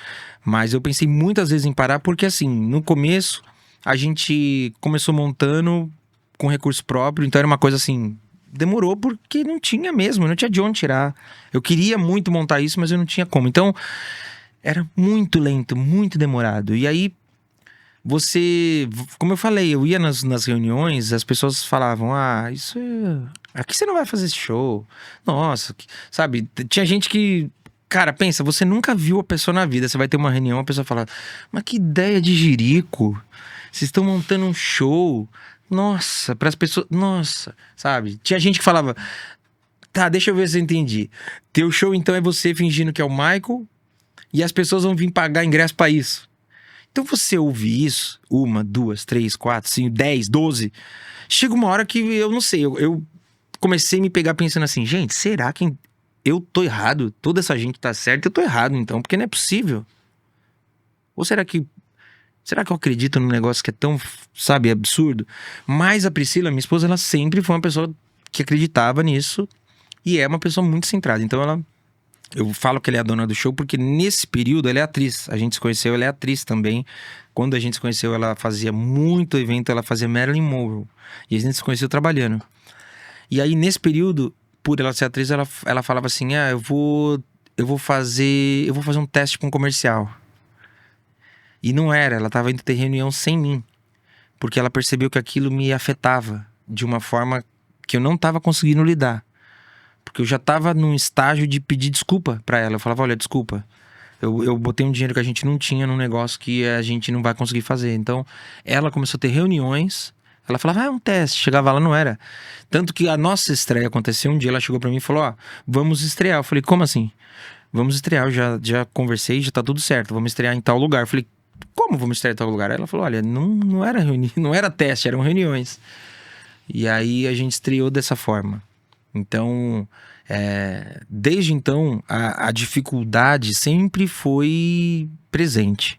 Mas eu pensei muitas vezes em parar porque, assim, no começo a gente começou montando com recurso próprio, então era uma coisa assim, demorou porque não tinha mesmo, não tinha de onde tirar. Eu queria muito montar isso, mas eu não tinha como. Então era muito lento, muito demorado. E aí como eu falei, eu ia nas reuniões, as pessoas falavam, isso aqui você não vai fazer esse show. Nossa, sabe? Tinha gente que, cara, pensa, você nunca viu a pessoa na vida, você vai ter uma reunião, a pessoa fala, mas que ideia de jirico, vocês estão montando um show, nossa, para as pessoas, nossa, sabe? Tinha gente que falava, tá, deixa eu ver se eu entendi, teu show então é você fingindo que é o Michael e as pessoas vão vir pagar ingresso pra isso. Então você ouve isso, 1, 2, 3, 4, 5, 10, 12. Chega uma hora que eu não sei, eu comecei a me pegar pensando assim, gente, será que eu tô errado? Toda essa gente tá certa, eu tô errado então, porque não é possível. Ou será que eu acredito num negócio que é tão, sabe, absurdo? Mas a Priscila, minha esposa, ela sempre foi uma pessoa que acreditava nisso e é uma pessoa muito centrada. Então eu falo que ela é a dona do show porque nesse período ela é atriz. A gente se conheceu, ela é atriz também. Quando a gente se conheceu, ela fazia muito evento, ela fazia Marilyn Monroe. E a gente se conheceu trabalhando. E aí, nesse período, por ela ser atriz, ela falava assim, eu vou fazer um teste pra um comercial. E não era, ela tava indo ter reunião sem mim. Porque ela percebeu que aquilo me afetava de uma forma que eu não tava conseguindo lidar. Porque eu já tava num estágio de pedir desculpa pra ela. Eu falava, olha, desculpa. Eu botei um dinheiro que a gente não tinha num negócio que a gente não vai conseguir fazer. Então, ela começou a ter reuniões. Ela falava, é um teste. Chegava lá, não era. Tanto que a nossa estreia aconteceu um dia. Ela chegou pra mim e falou, vamos estrear. Eu falei, como assim? Vamos estrear. Eu já conversei, já tá tudo certo. Vamos estrear em tal lugar. Eu falei, como vamos estrear em tal lugar? Ela falou, olha, não era reunião, não era teste, eram reuniões. E aí a gente estreou dessa forma. Então, desde então, a dificuldade sempre foi presente.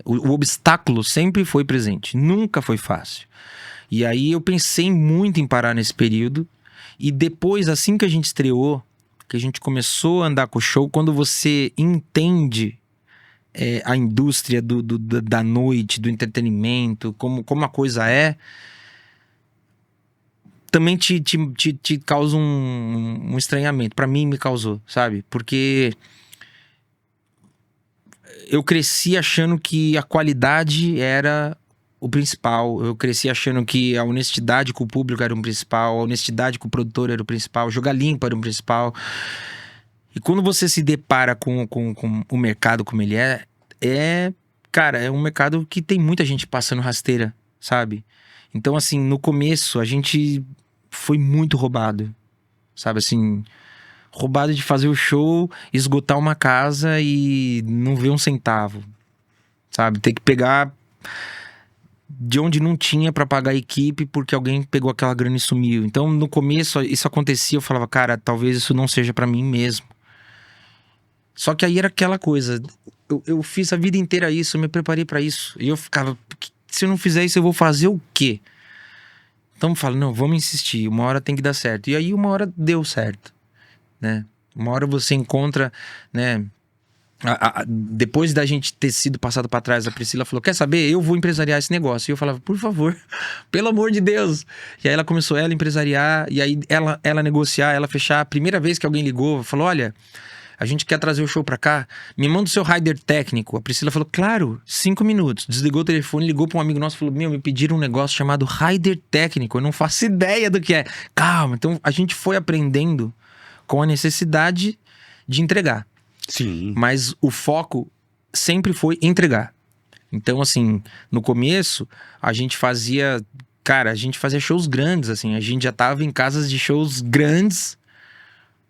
O obstáculo sempre foi presente. Nunca foi fácil. E aí eu pensei muito em parar nesse período. E depois, assim que a gente estreou, que a gente começou a andar com o show, quando você entende a indústria da noite, do entretenimento, como a coisa é, também te causa um estranhamento. Pra mim, me causou, sabe? Porque eu cresci achando que a qualidade era o principal. Eu cresci achando que a honestidade com o público era o principal, a honestidade com o produtor era o principal, jogar limpo era o principal. E quando você se depara com o mercado como ele cara, é um mercado que tem muita gente passando rasteira, sabe? Então, assim, no começo a gente foi muito roubado, sabe? Assim, roubado de fazer o show, esgotar uma casa e não ver um centavo, sabe? Ter que pegar de onde não tinha pra pagar a equipe porque alguém pegou aquela grana e sumiu. Então, no começo, isso acontecia, eu falava, cara, talvez isso não seja pra mim mesmo. Só que aí era aquela coisa, eu fiz a vida inteira isso, eu me preparei pra isso. E eu ficava, se eu não fizer isso, eu vou fazer o quê? Então eu falo, não, vamos insistir, uma hora tem que dar certo. E aí uma hora deu certo, né? Uma hora você encontra, né, Depois da gente ter sido passado pra trás, a Priscila falou, quer saber? Eu vou empresariar esse negócio. E eu falava, por favor, pelo amor de Deus. E aí ela começou a empresariar, e aí ela negociar, ela fechar. A primeira vez que alguém ligou, falou, olha, a gente quer trazer o show pra cá, me manda o seu rider técnico. A Priscila falou, claro, 5 minutos. Desligou o telefone, ligou pra um amigo nosso e falou, me pediram um negócio chamado rider técnico, eu não faço ideia do que é. Calma, então a gente foi aprendendo com a necessidade de entregar. Sim. Mas o foco sempre foi entregar. Então, assim, no começo, a gente fazia shows grandes, assim. A gente já tava em casas de shows grandes,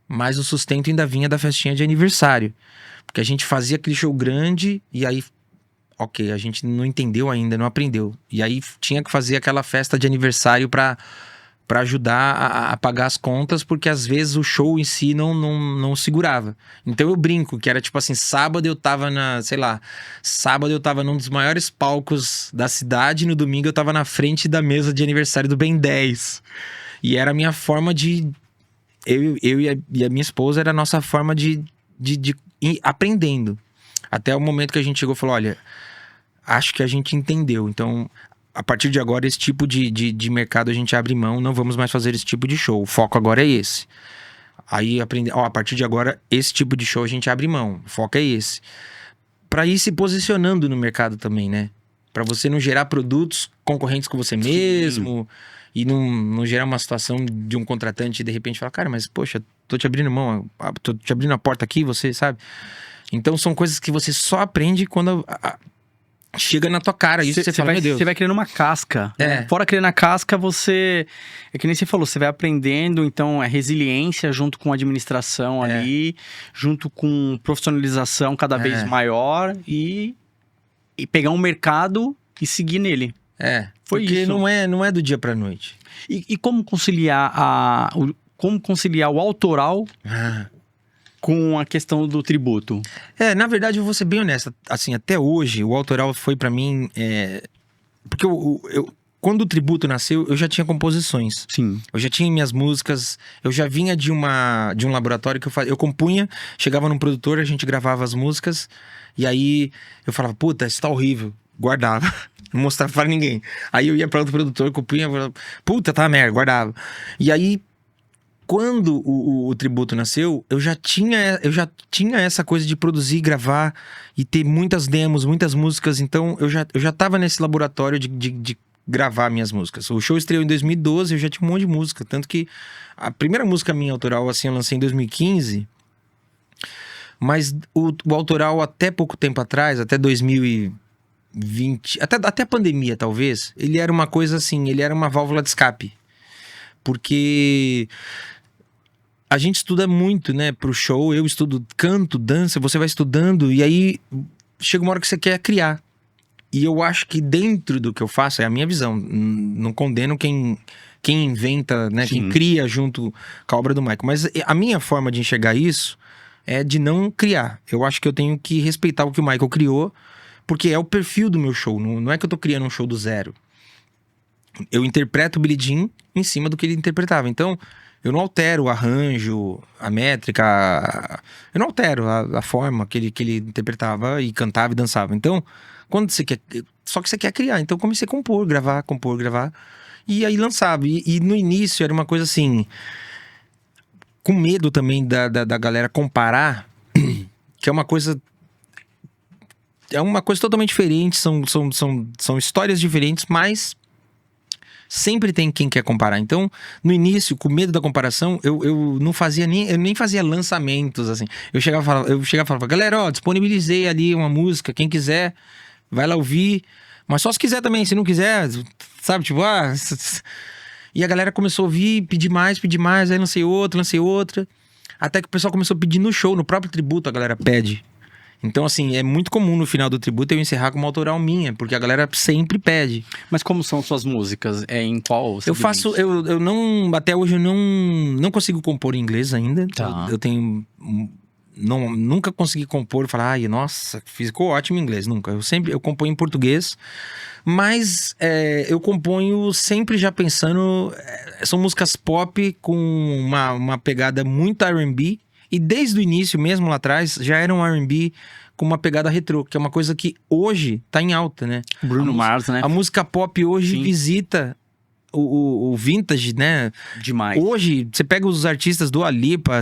mas o sustento ainda vinha da festinha de aniversário. Porque a gente fazia aquele show grande e aí, ok, a gente não entendeu ainda, não aprendeu. E aí tinha que fazer aquela festa de aniversário pra ajudar a pagar as contas, porque às vezes o show em si não segurava. Então eu brinco, que era tipo assim, sábado eu tava sábado eu tava num dos maiores palcos da cidade, e no domingo eu tava na frente da mesa de aniversário do Ben 10. E era a minha forma de... Eu e a minha esposa, era a nossa forma de ir aprendendo. Até o momento que a gente chegou e falou, olha, acho que a gente entendeu, então... A partir de agora, esse tipo de mercado a gente abre mão, não vamos mais fazer esse tipo de show. O foco agora é esse. Aí, a partir de agora, esse tipo de show a gente abre mão. O foco é esse. Pra ir se posicionando no mercado também, né? Pra você não gerar produtos concorrentes com você mesmo. E não gerar uma situação de um contratante e de repente falar, cara, mas poxa, tô te abrindo mão, tô te abrindo a porta aqui, você sabe? Então são coisas que você só aprende quando... chega na tua cara, isso você fala, meu Deus. Você vai criando uma casca. Né? Fora criando a casca, você... É que nem você falou, você vai aprendendo, então é resiliência junto com administração ali, junto com profissionalização cada vez maior e pegar um mercado e seguir nele. Foi porque isso. Não é do dia pra noite. E como conciliar o autoral... com a questão do tributo? Na verdade, eu vou ser bem honesto. Assim, até hoje, o autoral foi pra mim... Porque quando o tributo nasceu, eu já tinha composições. Sim. Eu já tinha minhas músicas. Eu já vinha de um laboratório que eu compunha. Chegava num produtor, a gente gravava as músicas. E aí, eu falava, puta, isso tá horrível. Guardava. Não mostrava pra ninguém. Aí eu ia pra outro produtor, compunha. Falava, puta, tá merda. Guardava. E aí... Quando o tributo nasceu, eu já tinha essa coisa de produzir, gravar e ter muitas demos, muitas músicas. Então, eu já tava nesse laboratório de gravar minhas músicas. O show estreou em 2012, eu já tinha um monte de música. Tanto que a primeira música minha autoral, assim, eu lancei em 2015. Mas o autoral, até pouco tempo atrás, até 2020... Até a pandemia, talvez, ele era uma coisa assim, ele era uma válvula de escape. Porque... a gente estuda muito, né, pro show. Eu estudo canto, dança, você vai estudando e aí chega uma hora que você quer criar. E eu acho que dentro do que eu faço, é a minha visão, não condeno quem inventa, né, quem cria junto com a obra do Michael. Mas a minha forma de enxergar isso é de não criar. Eu acho que eu tenho que respeitar o que o Michael criou, porque é o perfil do meu show. Não é que eu tô criando um show do zero. Eu interpreto o Billie Jean em cima do que ele interpretava. Então... eu não altero o arranjo, a métrica, eu não altero a forma que ele interpretava e cantava e dançava. Então, quando você quer... só que você quer criar. Então, eu comecei a compor, gravar. E aí lançava. E no início era uma coisa assim... com medo também da galera comparar, que é uma coisa... é uma coisa totalmente diferente, são histórias diferentes, mas... sempre tem quem quer comparar. Então, no início, com medo da comparação, eu não fazia eu nem fazia lançamentos, assim. Eu chegava e falava, galera, ó, disponibilizei ali uma música, quem quiser, vai lá ouvir. Mas só se quiser também, se não quiser, sabe, tipo, E a galera começou a ouvir, pedir mais, aí lancei outra. Até que o pessoal começou a pedir no show, no próprio tributo a galera pede. Então, assim, é muito comum no final do tributo eu encerrar com uma autoral minha, porque a galera sempre pede. Mas como são suas músicas? Em qual? Eu faço, eu não, até hoje eu não consigo compor em inglês ainda. Tá. Eu tenho, nunca consegui compor e falar, ai, nossa, ficou ótimo em inglês, nunca. Eu componho em português, mas eu componho sempre já pensando, são músicas pop com uma pegada muito R&B E desde o início, mesmo lá atrás, já era um R&B com uma pegada retrô, que é uma coisa que hoje tá em alta, né? Bruno Mars, né? A música pop hoje Sim. visita o vintage, né? Demais. Hoje, você pega os artistas do Alipa,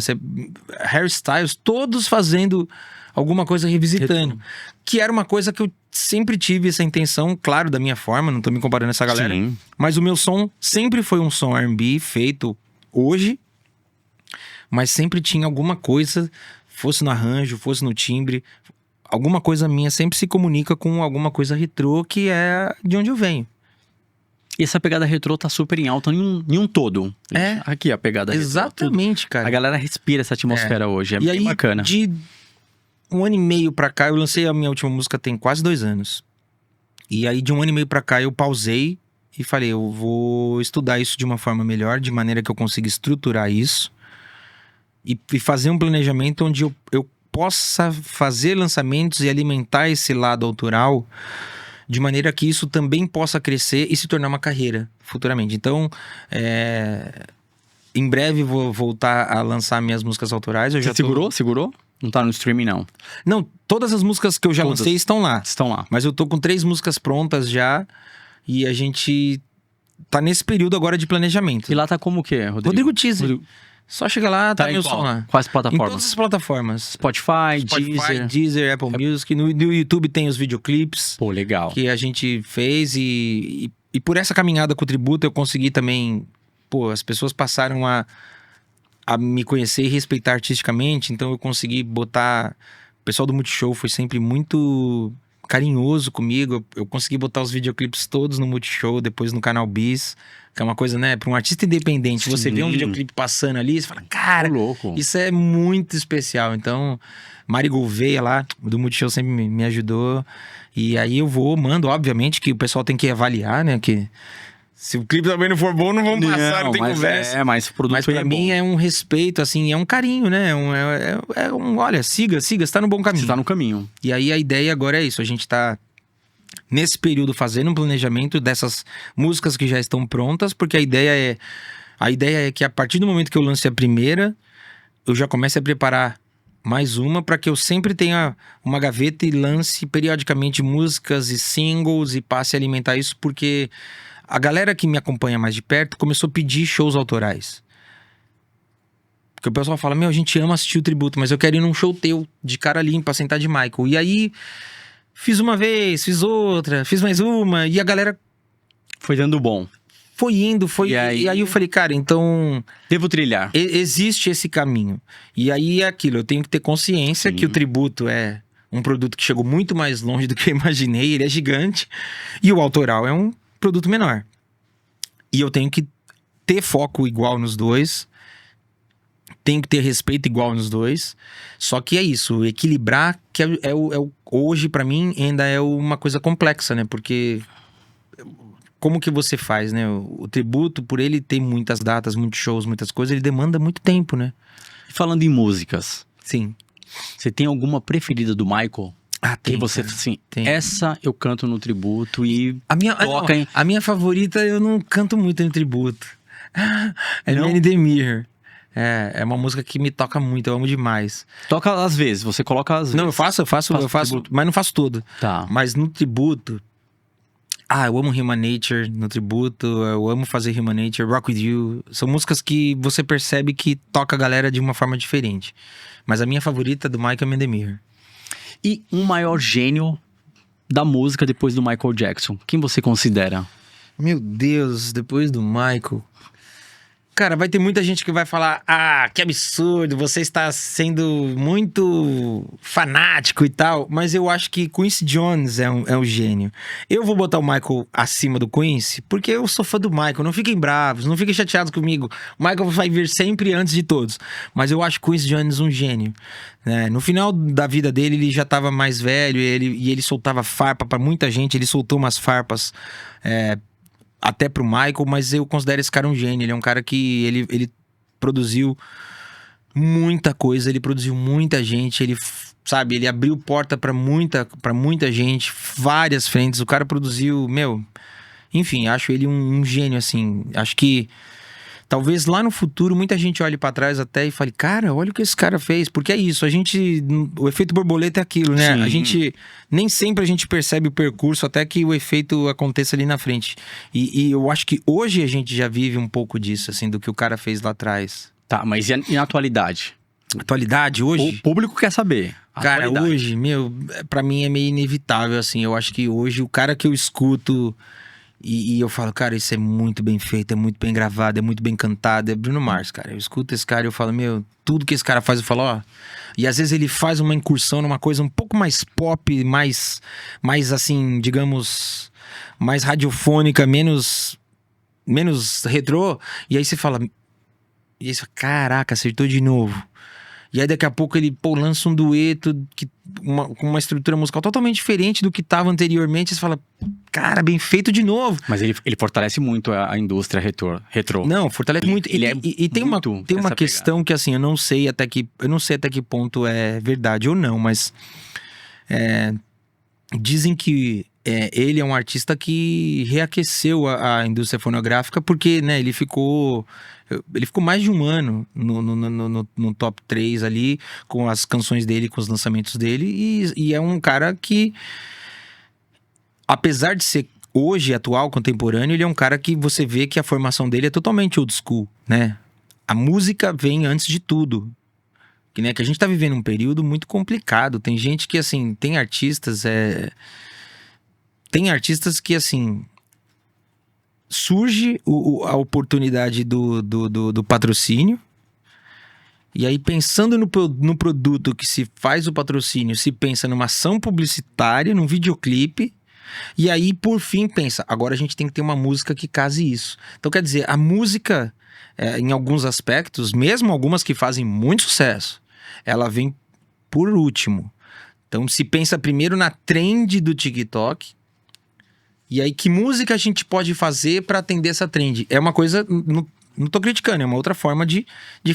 Harry Styles, todos fazendo alguma coisa revisitando. Retrô. Que era uma coisa que eu sempre tive essa intenção, claro, da minha forma, não tô me comparando a essa galera. Sim. Mas o meu som sempre foi um som R&B feito hoje, mas sempre tinha alguma coisa, fosse no arranjo, fosse no timbre, alguma coisa minha sempre se comunica com alguma coisa retrô que é de onde eu venho. E essa pegada retrô tá super em alta em um todo. É. Aqui a pegada retrô. Exatamente, A cara. galera respira essa atmosfera hoje. É E bem aí, bacana. de 1 ano e meio pra cá, eu lancei a minha última música tem quase 2 anos. E aí, de 1 ano e meio pra cá, eu pausei e falei, eu vou estudar isso de uma forma melhor, de maneira que eu consiga estruturar isso. E fazer um planejamento onde eu possa fazer lançamentos e alimentar esse lado autoral de maneira que isso também possa crescer e se tornar uma carreira futuramente. Então, em breve vou voltar a lançar minhas músicas autorais. Eu Você já tô... segurou? Não tá no streaming, não. Não, todas as músicas que eu já Todas. lancei estão lá. Estão lá. Mas eu tô com 3 músicas prontas já e a gente tá nesse período agora de planejamento. E lá tá como o quê, Rodrigo? Rodrigo Teaser. Só chega lá, tá em meu qual? som lá. Quais Em plataformas? todas as plataformas. Spotify, Deezer. Deezer, Apple Music. No YouTube tem os videoclipes Pô, legal. que a gente fez e por essa caminhada com o tributo eu consegui também... Pô, as pessoas passaram a me conhecer e respeitar artisticamente, então eu consegui botar... O pessoal do Multishow foi sempre muito carinhoso comigo, eu consegui botar os videoclipes todos no Multishow, depois no Canal Bis, que é uma coisa, né, para um artista independente, você vê um Sim. videoclipe passando ali, você fala, cara, Tô louco. isso é muito especial. Então, Mari Gouveia lá, do Multishow sempre me ajudou, e aí eu mando, obviamente que o pessoal tem que avaliar, né, que... Se o clipe também não for bom, não vamos passar, não tem mas conversa. mas o produto Mas pra é mim bom. é um respeito, assim, é um carinho, né? Olha, siga, você tá no bom caminho. Você tá no caminho. E aí a ideia agora é isso, a gente tá nesse período fazendo um planejamento dessas músicas que já estão prontas, porque a ideia é que a partir do momento que eu lance a primeira, eu já comece a preparar mais uma para que eu sempre tenha uma gaveta e lance periodicamente músicas e singles e passe a alimentar isso, porque a galera que me acompanha mais de perto começou a pedir shows autorais. Porque o pessoal fala, a gente ama assistir o tributo, mas eu quero ir num show teu, de cara limpa, sentar de Michael. E aí, fiz uma vez, fiz outra, fiz mais uma, e a galera Foi dando bom. foi indo, E aí eu falei, cara, então... Devo trilhar. Existe esse caminho. E aí é aquilo, eu tenho que ter consciência Sim. que o tributo é um produto que chegou muito mais longe do que eu imaginei, ele é gigante, e o autoral é um produto menor. E eu tenho que ter foco igual nos dois, tenho que ter respeito igual nos dois, só que é isso, equilibrar, que hoje pra mim ainda é uma coisa complexa, né, porque... Como que você faz, né? O tributo, por ele ter muitas datas, muitos shows, muitas coisas, ele demanda muito tempo, né? E falando em músicas, Sim. você tem alguma preferida do Michael? Ah, Que tem, você, cara. assim, Tem. essa eu canto no tributo e A minha, toca não, em... a minha favorita eu não canto muito no tributo. É Não? Manny the Mirror. É uma música que me toca muito, eu amo demais. Toca às vezes, você coloca às vezes. Não, eu faço, tributo. mas não faço tudo. Tá. Mas no tributo... eu amo Human Nature no tributo, eu amo fazer Human Nature, Rock With You. São músicas que você percebe que toca a galera de uma forma diferente. Mas a minha favorita do Michael é Man the Mirror. E um maior gênio da música depois do Michael Jackson? Quem você considera? Meu Deus, depois do Michael... Cara, vai ter muita gente que vai falar, que absurdo, você está sendo muito fanático e tal. Mas eu acho que Quincy Jones é um gênio. Eu vou botar o Michael acima do Quincy, porque eu sou fã do Michael. Não fiquem bravos, não fiquem chateados comigo. O Michael vai vir sempre antes de todos. Mas eu acho Quincy Jones um gênio, né? No final da vida dele, ele já estava mais velho e ele soltava farpa para muita gente. Ele soltou umas farpas... até pro Michael, mas eu considero esse cara um gênio. Ele é um cara que ele produziu muita coisa, ele produziu muita gente, ele abriu porta pra muita gente, várias frentes. O cara produziu, enfim, acho ele um gênio, assim. Acho que talvez lá no futuro muita gente olhe pra trás até e fale, cara, olha o que esse cara fez. Porque é isso, o efeito borboleta é aquilo, né? Sim. A gente, nem sempre a gente percebe o percurso até que o efeito aconteça ali na frente. E eu acho que hoje a gente já vive um pouco disso, assim, do que o cara fez lá atrás. Tá, mas e na atualidade? Atualidade, hoje... O público quer saber. Cara, Atualidade. hoje, pra mim é meio inevitável, assim. Eu acho que hoje o cara que eu escuto e eu falo, cara, isso é muito bem feito, é muito bem gravado, é muito bem cantado, é Bruno Mars, cara. Eu escuto esse cara e eu falo, tudo que esse cara faz, eu falo, ó. E às vezes ele faz uma incursão numa coisa um pouco mais pop, mais assim, digamos, mais radiofônica, menos retrô. E aí você fala, caraca, acertou de novo. E aí daqui a pouco ele, lança um dueto com uma estrutura musical totalmente diferente do que estava anteriormente. Você fala, cara, bem feito de novo. Mas ele fortalece muito a indústria retrô. Não, fortalece muito. Ele E tem uma questão que assim, eu não sei até que ponto é verdade ou não, mas dizem que ele é um artista que reaqueceu a indústria fonográfica porque, né, ele ficou mais de um ano no top 3 ali, com as canções dele, com os lançamentos dele, e é um cara que, apesar de ser hoje atual, contemporâneo, ele é um cara que você vê que a formação dele é totalmente old school, né? A música vem antes de tudo. Que a gente tá vivendo um período muito complicado. Tem gente que, assim, tem artistas que, assim, surge a oportunidade do patrocínio, e aí pensando no produto que se faz o patrocínio, se pensa numa ação publicitária, num videoclipe, e aí por fim pensa, agora a gente tem que ter uma música que case isso. Então quer dizer, a música, em alguns aspectos, mesmo algumas que fazem muito sucesso, ela vem por último. Então se pensa primeiro na trend do TikTok, e aí, que música a gente pode fazer pra atender essa trend? É uma coisa, não tô criticando, é uma outra forma de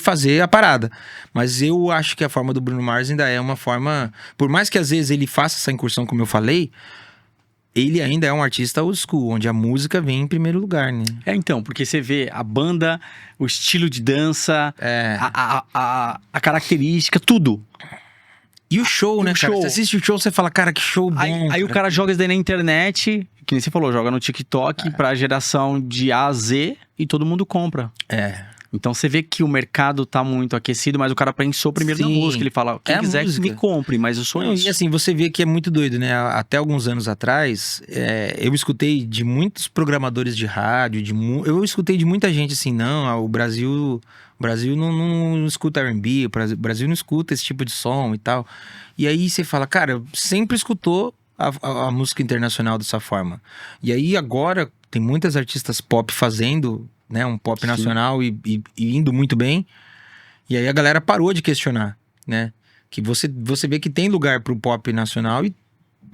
fazer a parada. Mas eu acho que a forma do Bruno Mars ainda é uma forma... Por mais que às vezes ele faça essa incursão, como eu falei, ele ainda é um artista old school, onde a música vem em primeiro lugar, né? Então, porque você vê a banda, o estilo de dança, a característica, tudo. E o show, né, cara? show. Você assiste o show, você fala, cara, que show bom. Aí o cara joga isso daí na internet, que nem você falou, joga no TikTok pra geração de A a Z e todo mundo compra. Então você vê que o mercado tá muito aquecido, mas o cara pensou primeiro na Sim. música. Ele fala, quem É a quiser música. me compre, mas eu sou Não, isso. e assim, você vê que é muito doido, né? Até alguns anos atrás, eu escutei de muitos programadores de rádio, eu escutei de muita gente assim, não, o Brasil não escuta R&B, o Brasil não escuta esse tipo de som e tal. E aí você fala, cara, sempre escutou a música internacional dessa forma. E aí agora tem muitas artistas pop fazendo, né, um pop nacional e indo muito bem. E aí a galera parou de questionar, né? Que você vê que tem lugar pro pop nacional e,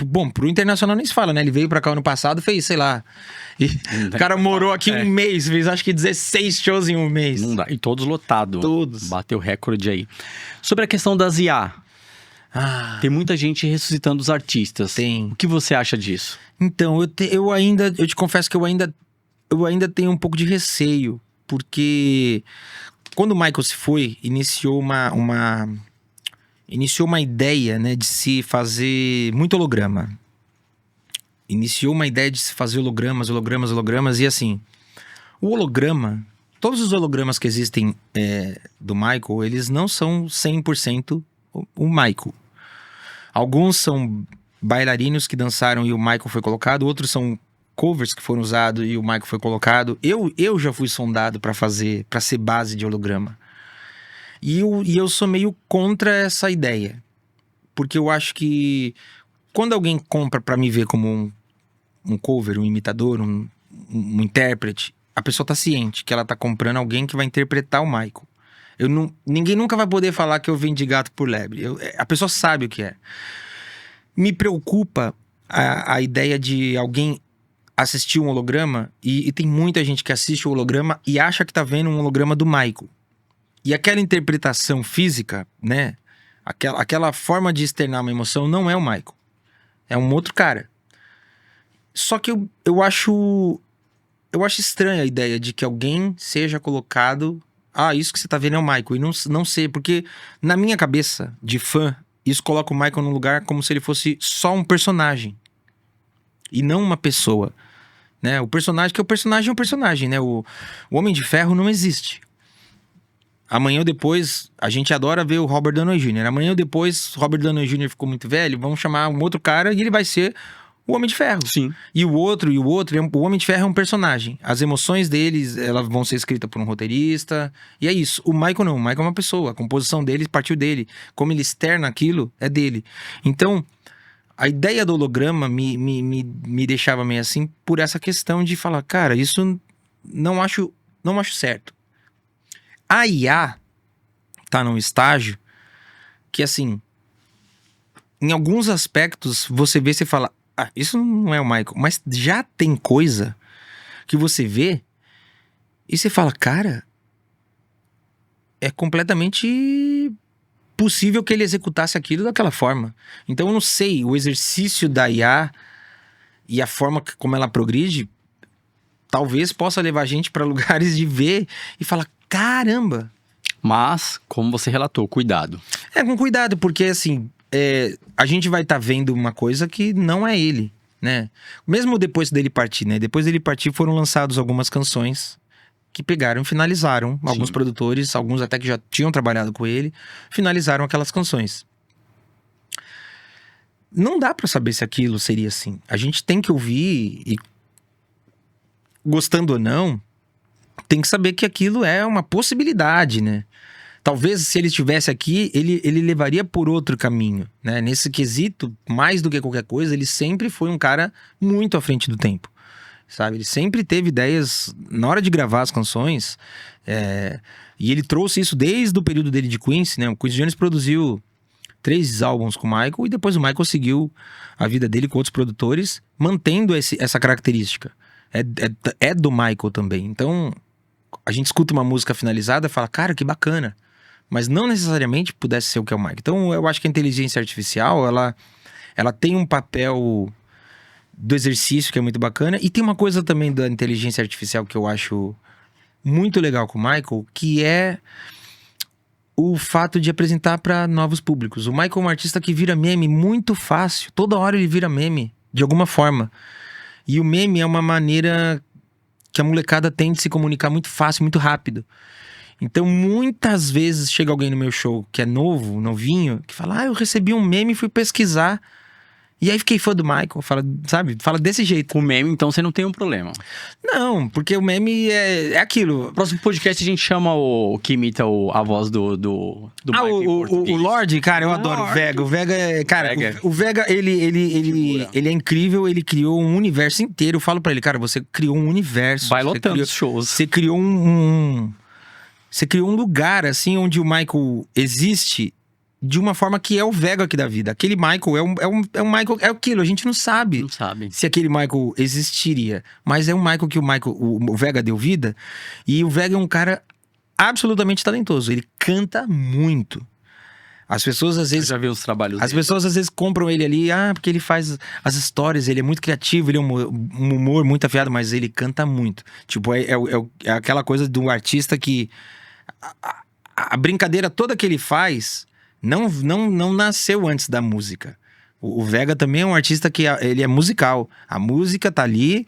bom, pro internacional nem se fala, né? Ele veio pra cá ano passado, fez, sei lá... o cara morou aqui um mês, fez acho que 16 shows em um mês. Não dá. E todos lotados. Todos. Bateu recorde aí. Sobre a questão das IA. Tem muita gente ressuscitando os artistas. Tem. O que você acha disso? Então, eu te confesso que eu ainda tenho um pouco de receio, porque quando o Michael se foi, iniciou uma ideia, né, de se fazer muito holograma. Iniciou uma ideia de se fazer hologramas, e assim, o holograma, todos os hologramas que existem do Michael, eles não são 100% o Michael. Alguns são bailarinos que dançaram e o Michael foi colocado, outros são covers que foram usados e o Michael foi colocado. Eu já fui sondado para ser base de holograma. E eu sou meio contra essa ideia. Porque eu acho que quando alguém compra para me ver como um cover, um imitador, um intérprete, a pessoa tá ciente que ela tá comprando alguém que vai interpretar o Michael. Ninguém nunca vai poder falar que eu vendi gato por lebre. A pessoa sabe o que é. Me preocupa a ideia de alguém assistir um holograma e tem muita gente que assiste o holograma e acha que tá vendo um holograma do Michael. E aquela interpretação física, né? Aquela forma de externar uma emoção não é o Michael. É um outro cara. Só que eu acho eu acho estranha a ideia de que alguém seja colocado... Ah, isso que você tá vendo é o Michael. E não sei, porque na minha cabeça de fã, isso coloca o Michael num lugar como se ele fosse só um personagem. E não uma pessoa. Né? O personagem, que o personagem é um personagem, né? O Homem de Ferro não existe. Amanhã ou depois, a gente adora ver o Robert Downey Jr. Amanhã ou depois, Robert Downey Jr. ficou muito velho, vamos chamar um outro cara e ele vai ser o Homem de Ferro. Sim. E o outro, o Homem de Ferro é um personagem. As emoções deles, elas vão ser escritas por um roteirista. E é isso. O Michael não. O Michael é uma pessoa. A composição dele partiu dele. Como ele externa aquilo, é dele. Então, a ideia do holograma me deixava meio assim por essa questão de falar, cara, isso não acho certo. A IA tá num estágio que, assim, em alguns aspectos, você vê e você fala, ah, isso não é o Michael. Mas já tem coisa que você vê e você fala, cara, é completamente possível que ele executasse aquilo daquela forma. Então eu não sei, o exercício da IA e a forma como ela progride talvez possa levar a gente para lugares de ver e falar, caramba. Mas, como você relatou, cuidado. É, com cuidado, porque assim, a gente vai estar vendo uma coisa que não é ele, né? Mesmo depois dele partir, né? Depois dele partir foram lançadas algumas canções que pegaram e finalizaram. Sim. Alguns produtores, alguns até que já tinham trabalhado com ele, finalizaram aquelas canções. Não dá pra saber se aquilo seria assim. A gente tem que ouvir e, gostando ou não, tem que saber que aquilo é uma possibilidade, né? Talvez se ele estivesse aqui, ele levaria por outro caminho, né? Nesse quesito, mais do que qualquer coisa, ele sempre foi um cara muito à frente do tempo, sabe? Ele sempre teve ideias na hora de gravar as canções, e ele trouxe isso desde o período dele de Quincy, né? O Quincy Jones produziu 3 álbuns com o Michael e depois o Michael seguiu a vida dele com outros produtores, mantendo essa característica. É do Michael também. Então, a gente escuta uma música finalizada e fala, cara, que bacana. Mas não necessariamente pudesse ser o que é o Michael. Então, eu acho que a inteligência artificial, ela tem um papel do exercício que é muito bacana. E tem uma coisa também da inteligência artificial que eu acho muito legal com o Michael, que é o fato de apresentar para novos públicos. O Michael é um artista que vira meme muito fácil. Toda hora ele vira meme, de alguma forma. E o meme é uma maneira que a molecada tem de se comunicar muito fácil, muito rápido. Então, muitas vezes chega alguém no meu show que é novo, novinho, que fala, eu recebi um meme e fui pesquisar. E aí fiquei fã do Michael, fala desse jeito. Com meme, então, você não tem um problema. Não, porque o meme é aquilo. No próximo podcast a gente chama o que imita a voz do Michael em português. O Lorde, cara, eu adoro o Vega. O Vega é... Cara, Vega. o Vega, ele é incrível, ele criou um universo inteiro. Eu falo pra ele, cara, você criou um universo. Vai lotando os shows. Você criou Você criou um lugar, assim, onde o Michael existe de uma forma que é o Vega aqui da vida. Aquele Michael é um Michael, é aquilo, a gente não sabe. Não sabe. Se aquele Michael existiria. Mas é um Michael que o Vega deu vida. E o Vega é um cara absolutamente talentoso. Ele canta muito. As pessoas às vezes... Eu já vi os trabalhos As dele. pessoas às vezes compram ele ali, porque ele faz as histórias, ele é muito criativo, ele é um humor muito afiado, mas ele canta muito. Tipo, é aquela coisa do artista que... A brincadeira toda que ele faz não nasceu antes da música. O Vega também é um artista que ele é musical. A música tá ali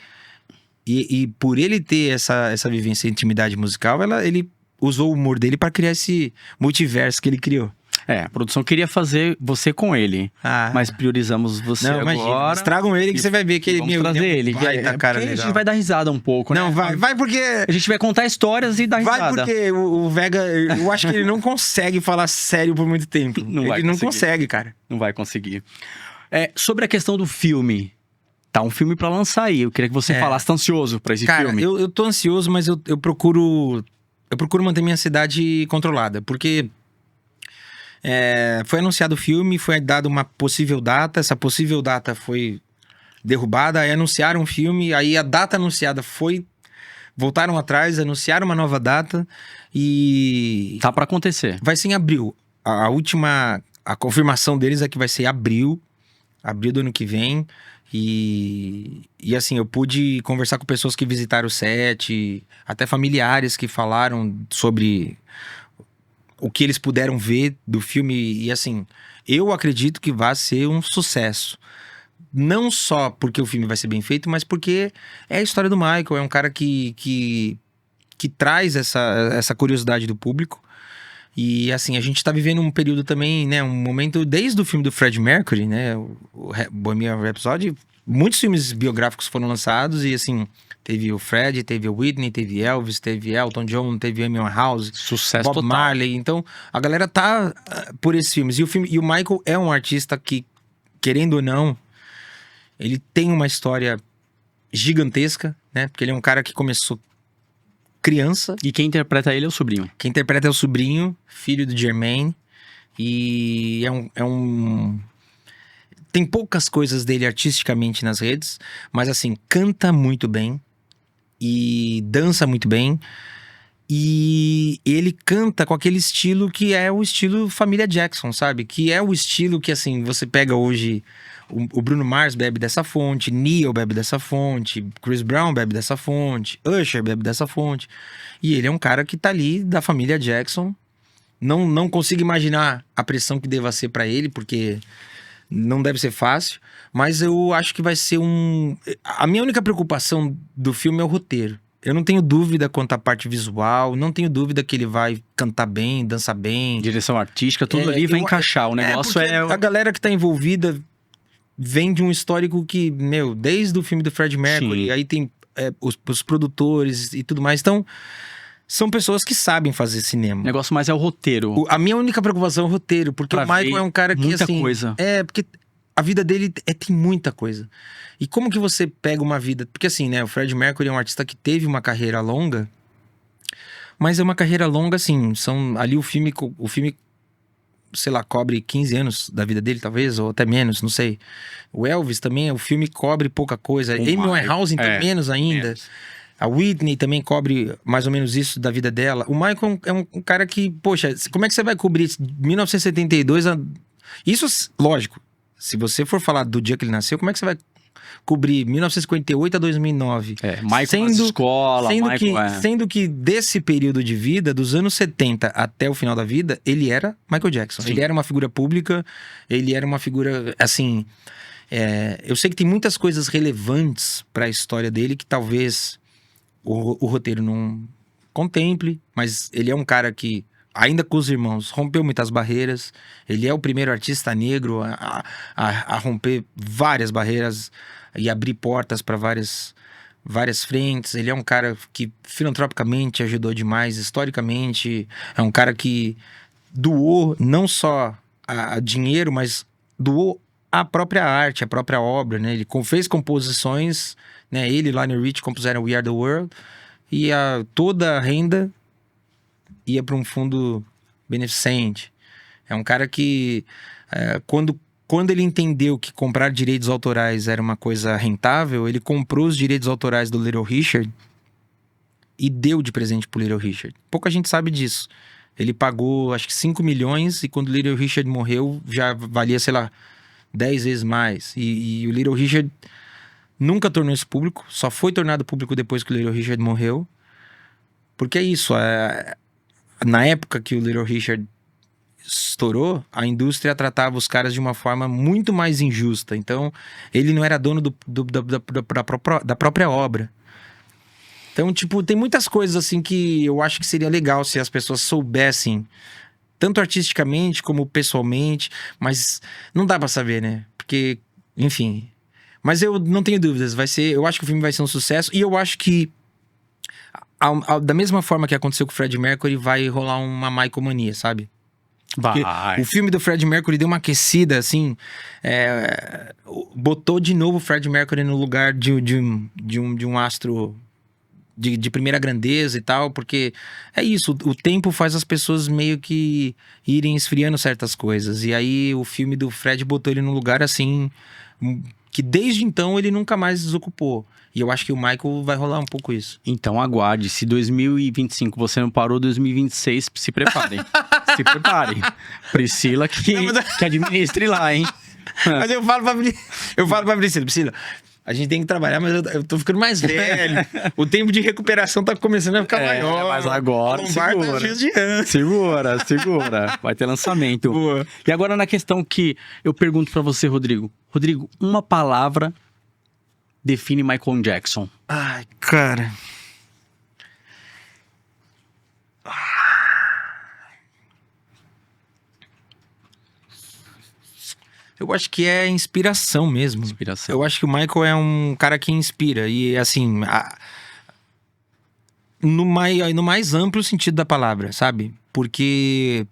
e por ele ter essa vivência e intimidade musical, ele usou o humor dele para criar esse multiverso que ele criou. A produção queria fazer você com ele, mas priorizamos você não, imagina, agora. Tragam ele que você vai ver que ele... Vamos trazer ele. Vai dar cara porque legal. A gente vai dar risada um pouco, né? Não, vai porque... A gente vai contar histórias e dar risada. Vai porque o Vega, eu acho que ele não consegue falar sério por muito tempo. Ele não consegue, cara. Não vai conseguir. Sobre a questão do filme. Tá um filme pra lançar aí. Eu queria que você falasse. Tá ansioso pra esse filme? Cara, eu tô ansioso, mas eu procuro manter minha ansiedade controlada. Porque foi anunciado o filme, foi dada uma possível data. Essa possível data foi derrubada. Aí anunciaram o filme. Aí a data anunciada foi... Voltaram atrás, anunciaram uma nova data. E... Tá pra acontecer. Vai ser em abril. A confirmação deles é que vai ser em abril. abril do ano que vem. E assim, eu pude conversar com pessoas que visitaram o set, até familiares que falaram sobre o que eles puderam ver do filme. E assim, eu acredito que vai ser um sucesso. Não só porque o filme vai ser bem feito, mas porque é a história do Michael. É um cara que traz essa curiosidade do público. E assim, a gente tá vivendo um período também, né? Um momento desde o filme do Freddie Mercury, né? O Bohemian Rhapsody. Muitos filmes biográficos foram lançados e assim, teve o Fred, teve o Whitney, teve Elvis, teve Elton John, teve Amy Winehouse, Sucesso Bob total. Marley. Então, a galera tá por esses filmes. E o Michael é um artista que, querendo ou não, ele tem uma história gigantesca, né? Porque ele é um cara que começou criança. E quem interpreta ele é o sobrinho. Quem interpreta é o sobrinho, filho do Jermaine. E tem poucas coisas dele artisticamente nas redes, mas assim, canta muito bem e dança muito bem. E ele canta com aquele estilo que é o estilo família Jackson, sabe? Que é o estilo que, assim, você pega hoje... O Bruno Mars bebe dessa fonte, Neil bebe dessa fonte, Chris Brown bebe dessa fonte, Usher bebe dessa fonte. E ele é um cara que tá ali da família Jackson. Não consigo imaginar a pressão que deva ser pra ele, porque não deve ser fácil. Mas eu acho que vai ser A minha única preocupação do filme é o roteiro. Eu não tenho dúvida quanto à parte visual, não tenho dúvida que ele vai cantar bem, dançar bem. Direção artística, tudo ali vai encaixar. O negócio porque a galera que tá envolvida vem de um histórico que, desde o filme do Freddie Mercury, Sim. aí tem os produtores e tudo mais. Então, são pessoas que sabem fazer cinema. O negócio mais é o roteiro. A minha única preocupação é o roteiro, porque Pra o Michael ver é um cara que, muita assim... coisa. Porque a vida dele tem muita coisa. E como que você pega uma vida... Porque assim, né, o Freddie Mercury é um artista que teve uma carreira longa, mas é uma carreira longa, assim, ali o filme, sei lá, cobre 15 anos da vida dele, talvez, ou até menos, não sei. O Elvis também, o filme cobre pouca coisa. Amy Winehouse, então, menos ainda. Menos. A Whitney também cobre mais ou menos isso da vida dela. O Michael é um cara que, poxa, como é que você vai cobrir 1972 Isso, lógico, se você for falar do dia que ele nasceu, como é que você vai cobrir 1958 a 2009? Michael nas escolas, sendo que desse período de vida, dos anos 70 até o final da vida, ele era Michael Jackson. Sim. Ele era uma figura pública, ele era uma figura, assim... eu sei que tem muitas coisas relevantes para a história dele que talvez o roteiro não contemple, mas ele é um cara que, ainda com os irmãos, rompeu muitas barreiras. Ele é o primeiro artista negro a romper várias barreiras e abrir portas para várias frentes. Ele é um cara que filantropicamente ajudou demais, historicamente. É um cara que doou não só a dinheiro, mas doou a própria arte, a própria obra, né? Ele fez composições, né? Ele e Lionel Richie compuseram We Are The World, e toda a renda ia para um fundo beneficente. É um cara que, quando ele entendeu que comprar direitos autorais era uma coisa rentável, ele comprou os direitos autorais do Little Richard e deu de presente pro Little Richard. Pouca gente sabe disso. Ele pagou, acho que 5 milhões, e quando o Little Richard morreu, já valia, sei lá, 10 vezes mais. E o Little Richard nunca tornou isso público, só foi tornado público depois que o Little Richard morreu. Porque é isso, na época que o Little Richard estourou, a indústria tratava os caras de uma forma muito mais injusta. Então, ele não era dono da própria obra. Então, tipo, tem muitas coisas assim que eu acho que seria legal se as pessoas soubessem, tanto artisticamente como pessoalmente, mas não dá pra saber, né? Porque, enfim. Mas eu não tenho dúvidas, eu acho que o filme vai ser um sucesso, e eu acho que da mesma forma que aconteceu com o Freddie Mercury, vai rolar uma Michael mania, sabe? Porque o filme do Freddie Mercury deu uma aquecida, assim, botou de novo o Freddie Mercury no lugar de um astro de primeira grandeza e tal, porque é isso, o tempo faz as pessoas meio que irem esfriando certas coisas, e aí o filme do Fred botou ele num lugar assim, que desde então ele nunca mais desocupou. E eu acho que o Michael vai rolar um pouco isso. Então aguarde, se 2025 você não parou, 2026 se preparem. Se preparem. Priscila que administre lá, hein? Mas eu falo pra Priscila, a gente tem que trabalhar, mas eu tô ficando mais velho. O tempo de recuperação tá começando a ficar maior. Mas agora, segura. Vai ter lançamento. Boa. E agora na questão que eu pergunto pra você, Rodrigo. Rodrigo, uma palavra define Michael Jackson. Ai, cara. Eu acho que é inspiração mesmo. Inspiração. Eu acho que o Michael é um cara que inspira. E assim, no mais amplo sentido da palavra, sabe? Porque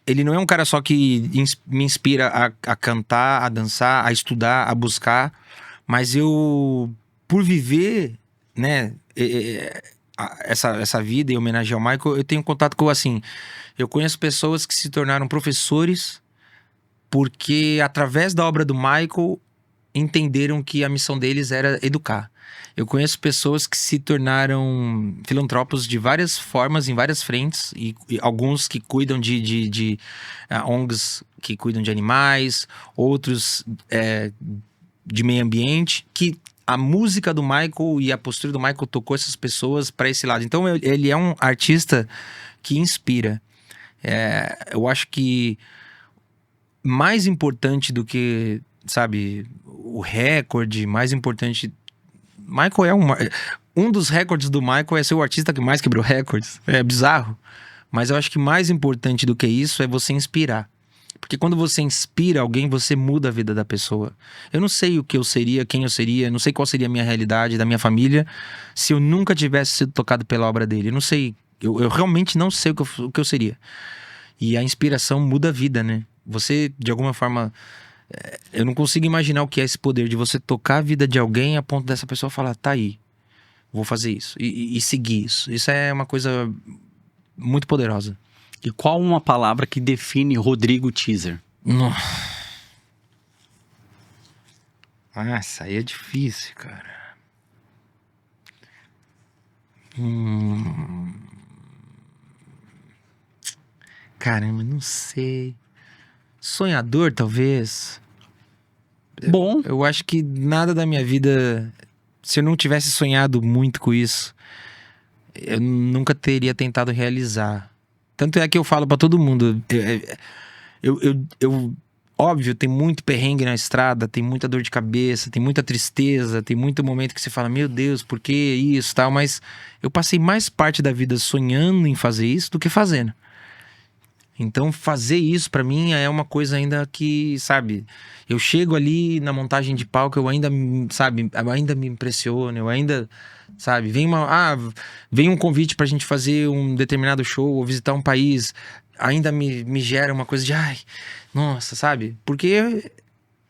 ele não é um cara só que me inspira a cantar, a dançar, a estudar, a buscar. Mas eu, por viver, né, essa vida e homenagem ao Michael, eu tenho contato com, assim, eu conheço pessoas que se tornaram professores porque, através da obra do Michael, entenderam que a missão deles era educar. Eu conheço pessoas que se tornaram filantropos de várias formas, em várias frentes, e alguns que cuidam de ONGs que cuidam de animais, outros de meio ambiente, que a música do Michael e a postura do Michael tocou essas pessoas para esse lado. Então ele é um artista que inspira. Eu acho que mais importante do que, sabe, o recorde, mais importante... Michael é um dos recordes do Michael é ser o artista que mais quebrou recordes. É bizarro. Mas eu acho que mais importante do que isso é você inspirar. Porque quando você inspira alguém, você muda a vida da pessoa. Eu não sei o que eu seria, quem eu seria, não sei qual seria a minha realidade, da minha família, se eu nunca tivesse sido tocado pela obra dele. Eu não sei, eu realmente não sei o que eu seria. E a inspiração muda a vida, né? Você, de alguma forma... Eu não consigo imaginar o que é esse poder de você tocar a vida de alguém a ponto dessa pessoa falar, tá aí, vou fazer isso. E seguir isso. Isso é uma coisa muito poderosa. E qual uma palavra que define Rodrigo Teaser? Nossa, aí é difícil, cara. Caramba, não sei. Sonhador, talvez. Bom. Eu acho que nada da minha vida, se eu não tivesse sonhado muito com isso, eu nunca teria tentado realizar. Tanto é que eu falo pra todo mundo, óbvio, tem muito perrengue na estrada, tem muita dor de cabeça, tem muita tristeza, tem muito momento que você fala, meu Deus, por que isso, tal, mas eu passei mais parte da vida sonhando em fazer isso do que fazendo. Então fazer isso pra mim é uma coisa ainda que, sabe, eu chego ali na montagem de palco, eu ainda, sabe, ainda me impressiono, eu ainda, sabe, vem um convite pra gente fazer um determinado show ou visitar um país, ainda me gera uma coisa de, ai, nossa, sabe, porque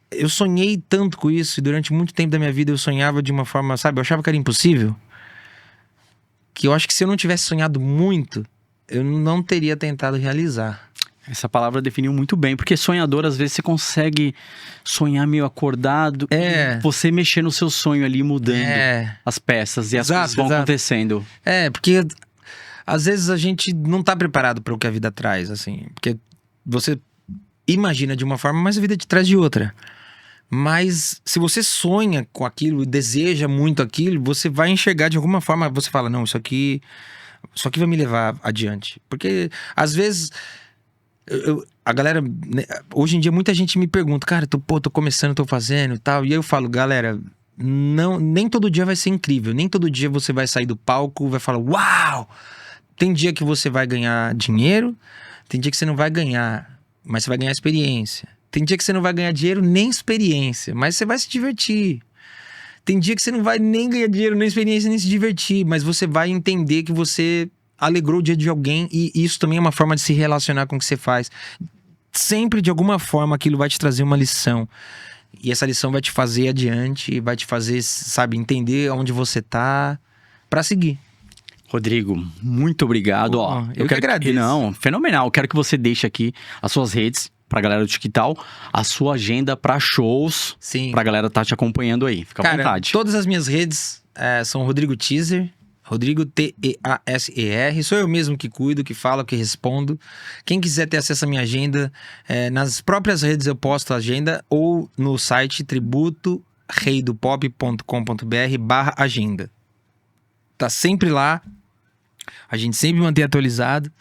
eu sonhei tanto com isso e durante muito tempo da minha vida eu sonhava de uma forma, sabe, eu achava que era impossível, que eu acho que se eu não tivesse sonhado muito, eu não teria tentado realizar. Essa palavra definiu muito bem, porque sonhador, às vezes, você consegue sonhar meio acordado, e você mexer no seu sonho ali, mudando as peças, e as coisas vão acontecendo. Porque às vezes a gente não tá preparado para o que a vida traz, assim, porque você imagina de uma forma, mas a vida te traz de outra. Mas se você sonha com aquilo, deseja muito aquilo, você vai enxergar de alguma forma, você fala, não, isso aqui vai me levar adiante. Porque, às vezes, a galera... Hoje em dia, muita gente me pergunta, cara, tô começando, tô fazendo e tal. E aí eu falo, galera, nem todo dia vai ser incrível. Nem todo dia você vai sair do palco e vai falar, uau! Tem dia que você vai ganhar dinheiro, tem dia que você não vai ganhar, mas você vai ganhar experiência. Tem dia que você não vai ganhar dinheiro nem experiência, mas você vai se divertir. Tem dia que você não vai nem ganhar dinheiro, nem experiência, nem se divertir, mas você vai entender que você alegrou o dia de alguém e isso também é uma forma de se relacionar com o que você faz. Sempre, de alguma forma, aquilo vai te trazer uma lição. E essa lição vai te fazer adiante, vai te fazer, sabe, entender onde você tá pra seguir. Rodrigo, muito obrigado. Eu que agradeço. Não, fenomenal. Eu quero que você deixe aqui as suas redes pra galera do TikTok, a sua agenda pra shows, sim, pra galera tá te acompanhando aí. Fica à vontade. Todas as minhas redes são Rodrigo Teaser, Rodrigo Teaser. Sou eu mesmo que cuido, que falo, que respondo. Quem quiser ter acesso à minha agenda, nas próprias redes eu posto a agenda ou no site tributoreidopop.com.br/agenda. Tá sempre lá. A gente sempre mantém atualizado.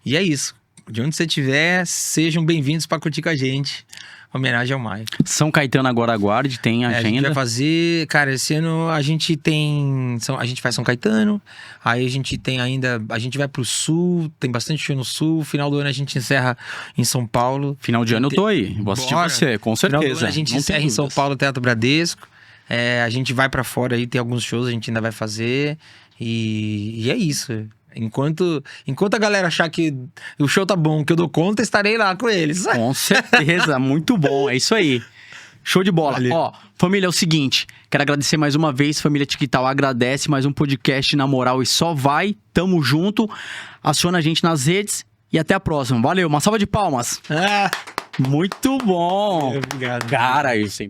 E é isso. De onde você estiver, sejam bem-vindos para curtir com a gente. Homenagem ao Maicon. São Caetano agora aguarde, tem agenda. A gente vai fazer... Cara, esse ano a gente tem... A gente faz São Caetano. Aí a gente tem ainda... A gente vai pro Sul. Tem bastante show no Sul. Final do ano a gente encerra em São Paulo. Final de ano eu tô aí. Vou assistir Bora. você, com certeza. Final do ano a gente Não encerra tem em São dúvidas. Paulo, Teatro Bradesco. A gente vai pra fora aí, tem alguns shows, a gente ainda vai fazer. E é isso. Enquanto a galera achar que o show tá bom, que eu dou conta, estarei lá com eles. Com certeza, muito bom, é isso aí. Show de bola. Valeu. Ó, família, é o seguinte, quero agradecer mais uma vez, família Tiquital agradece mais um podcast na moral e só vai, tamo junto, aciona a gente nas redes e até a próxima. Valeu, uma salva de palmas. Muito bom. Obrigado. Cara, isso, hein?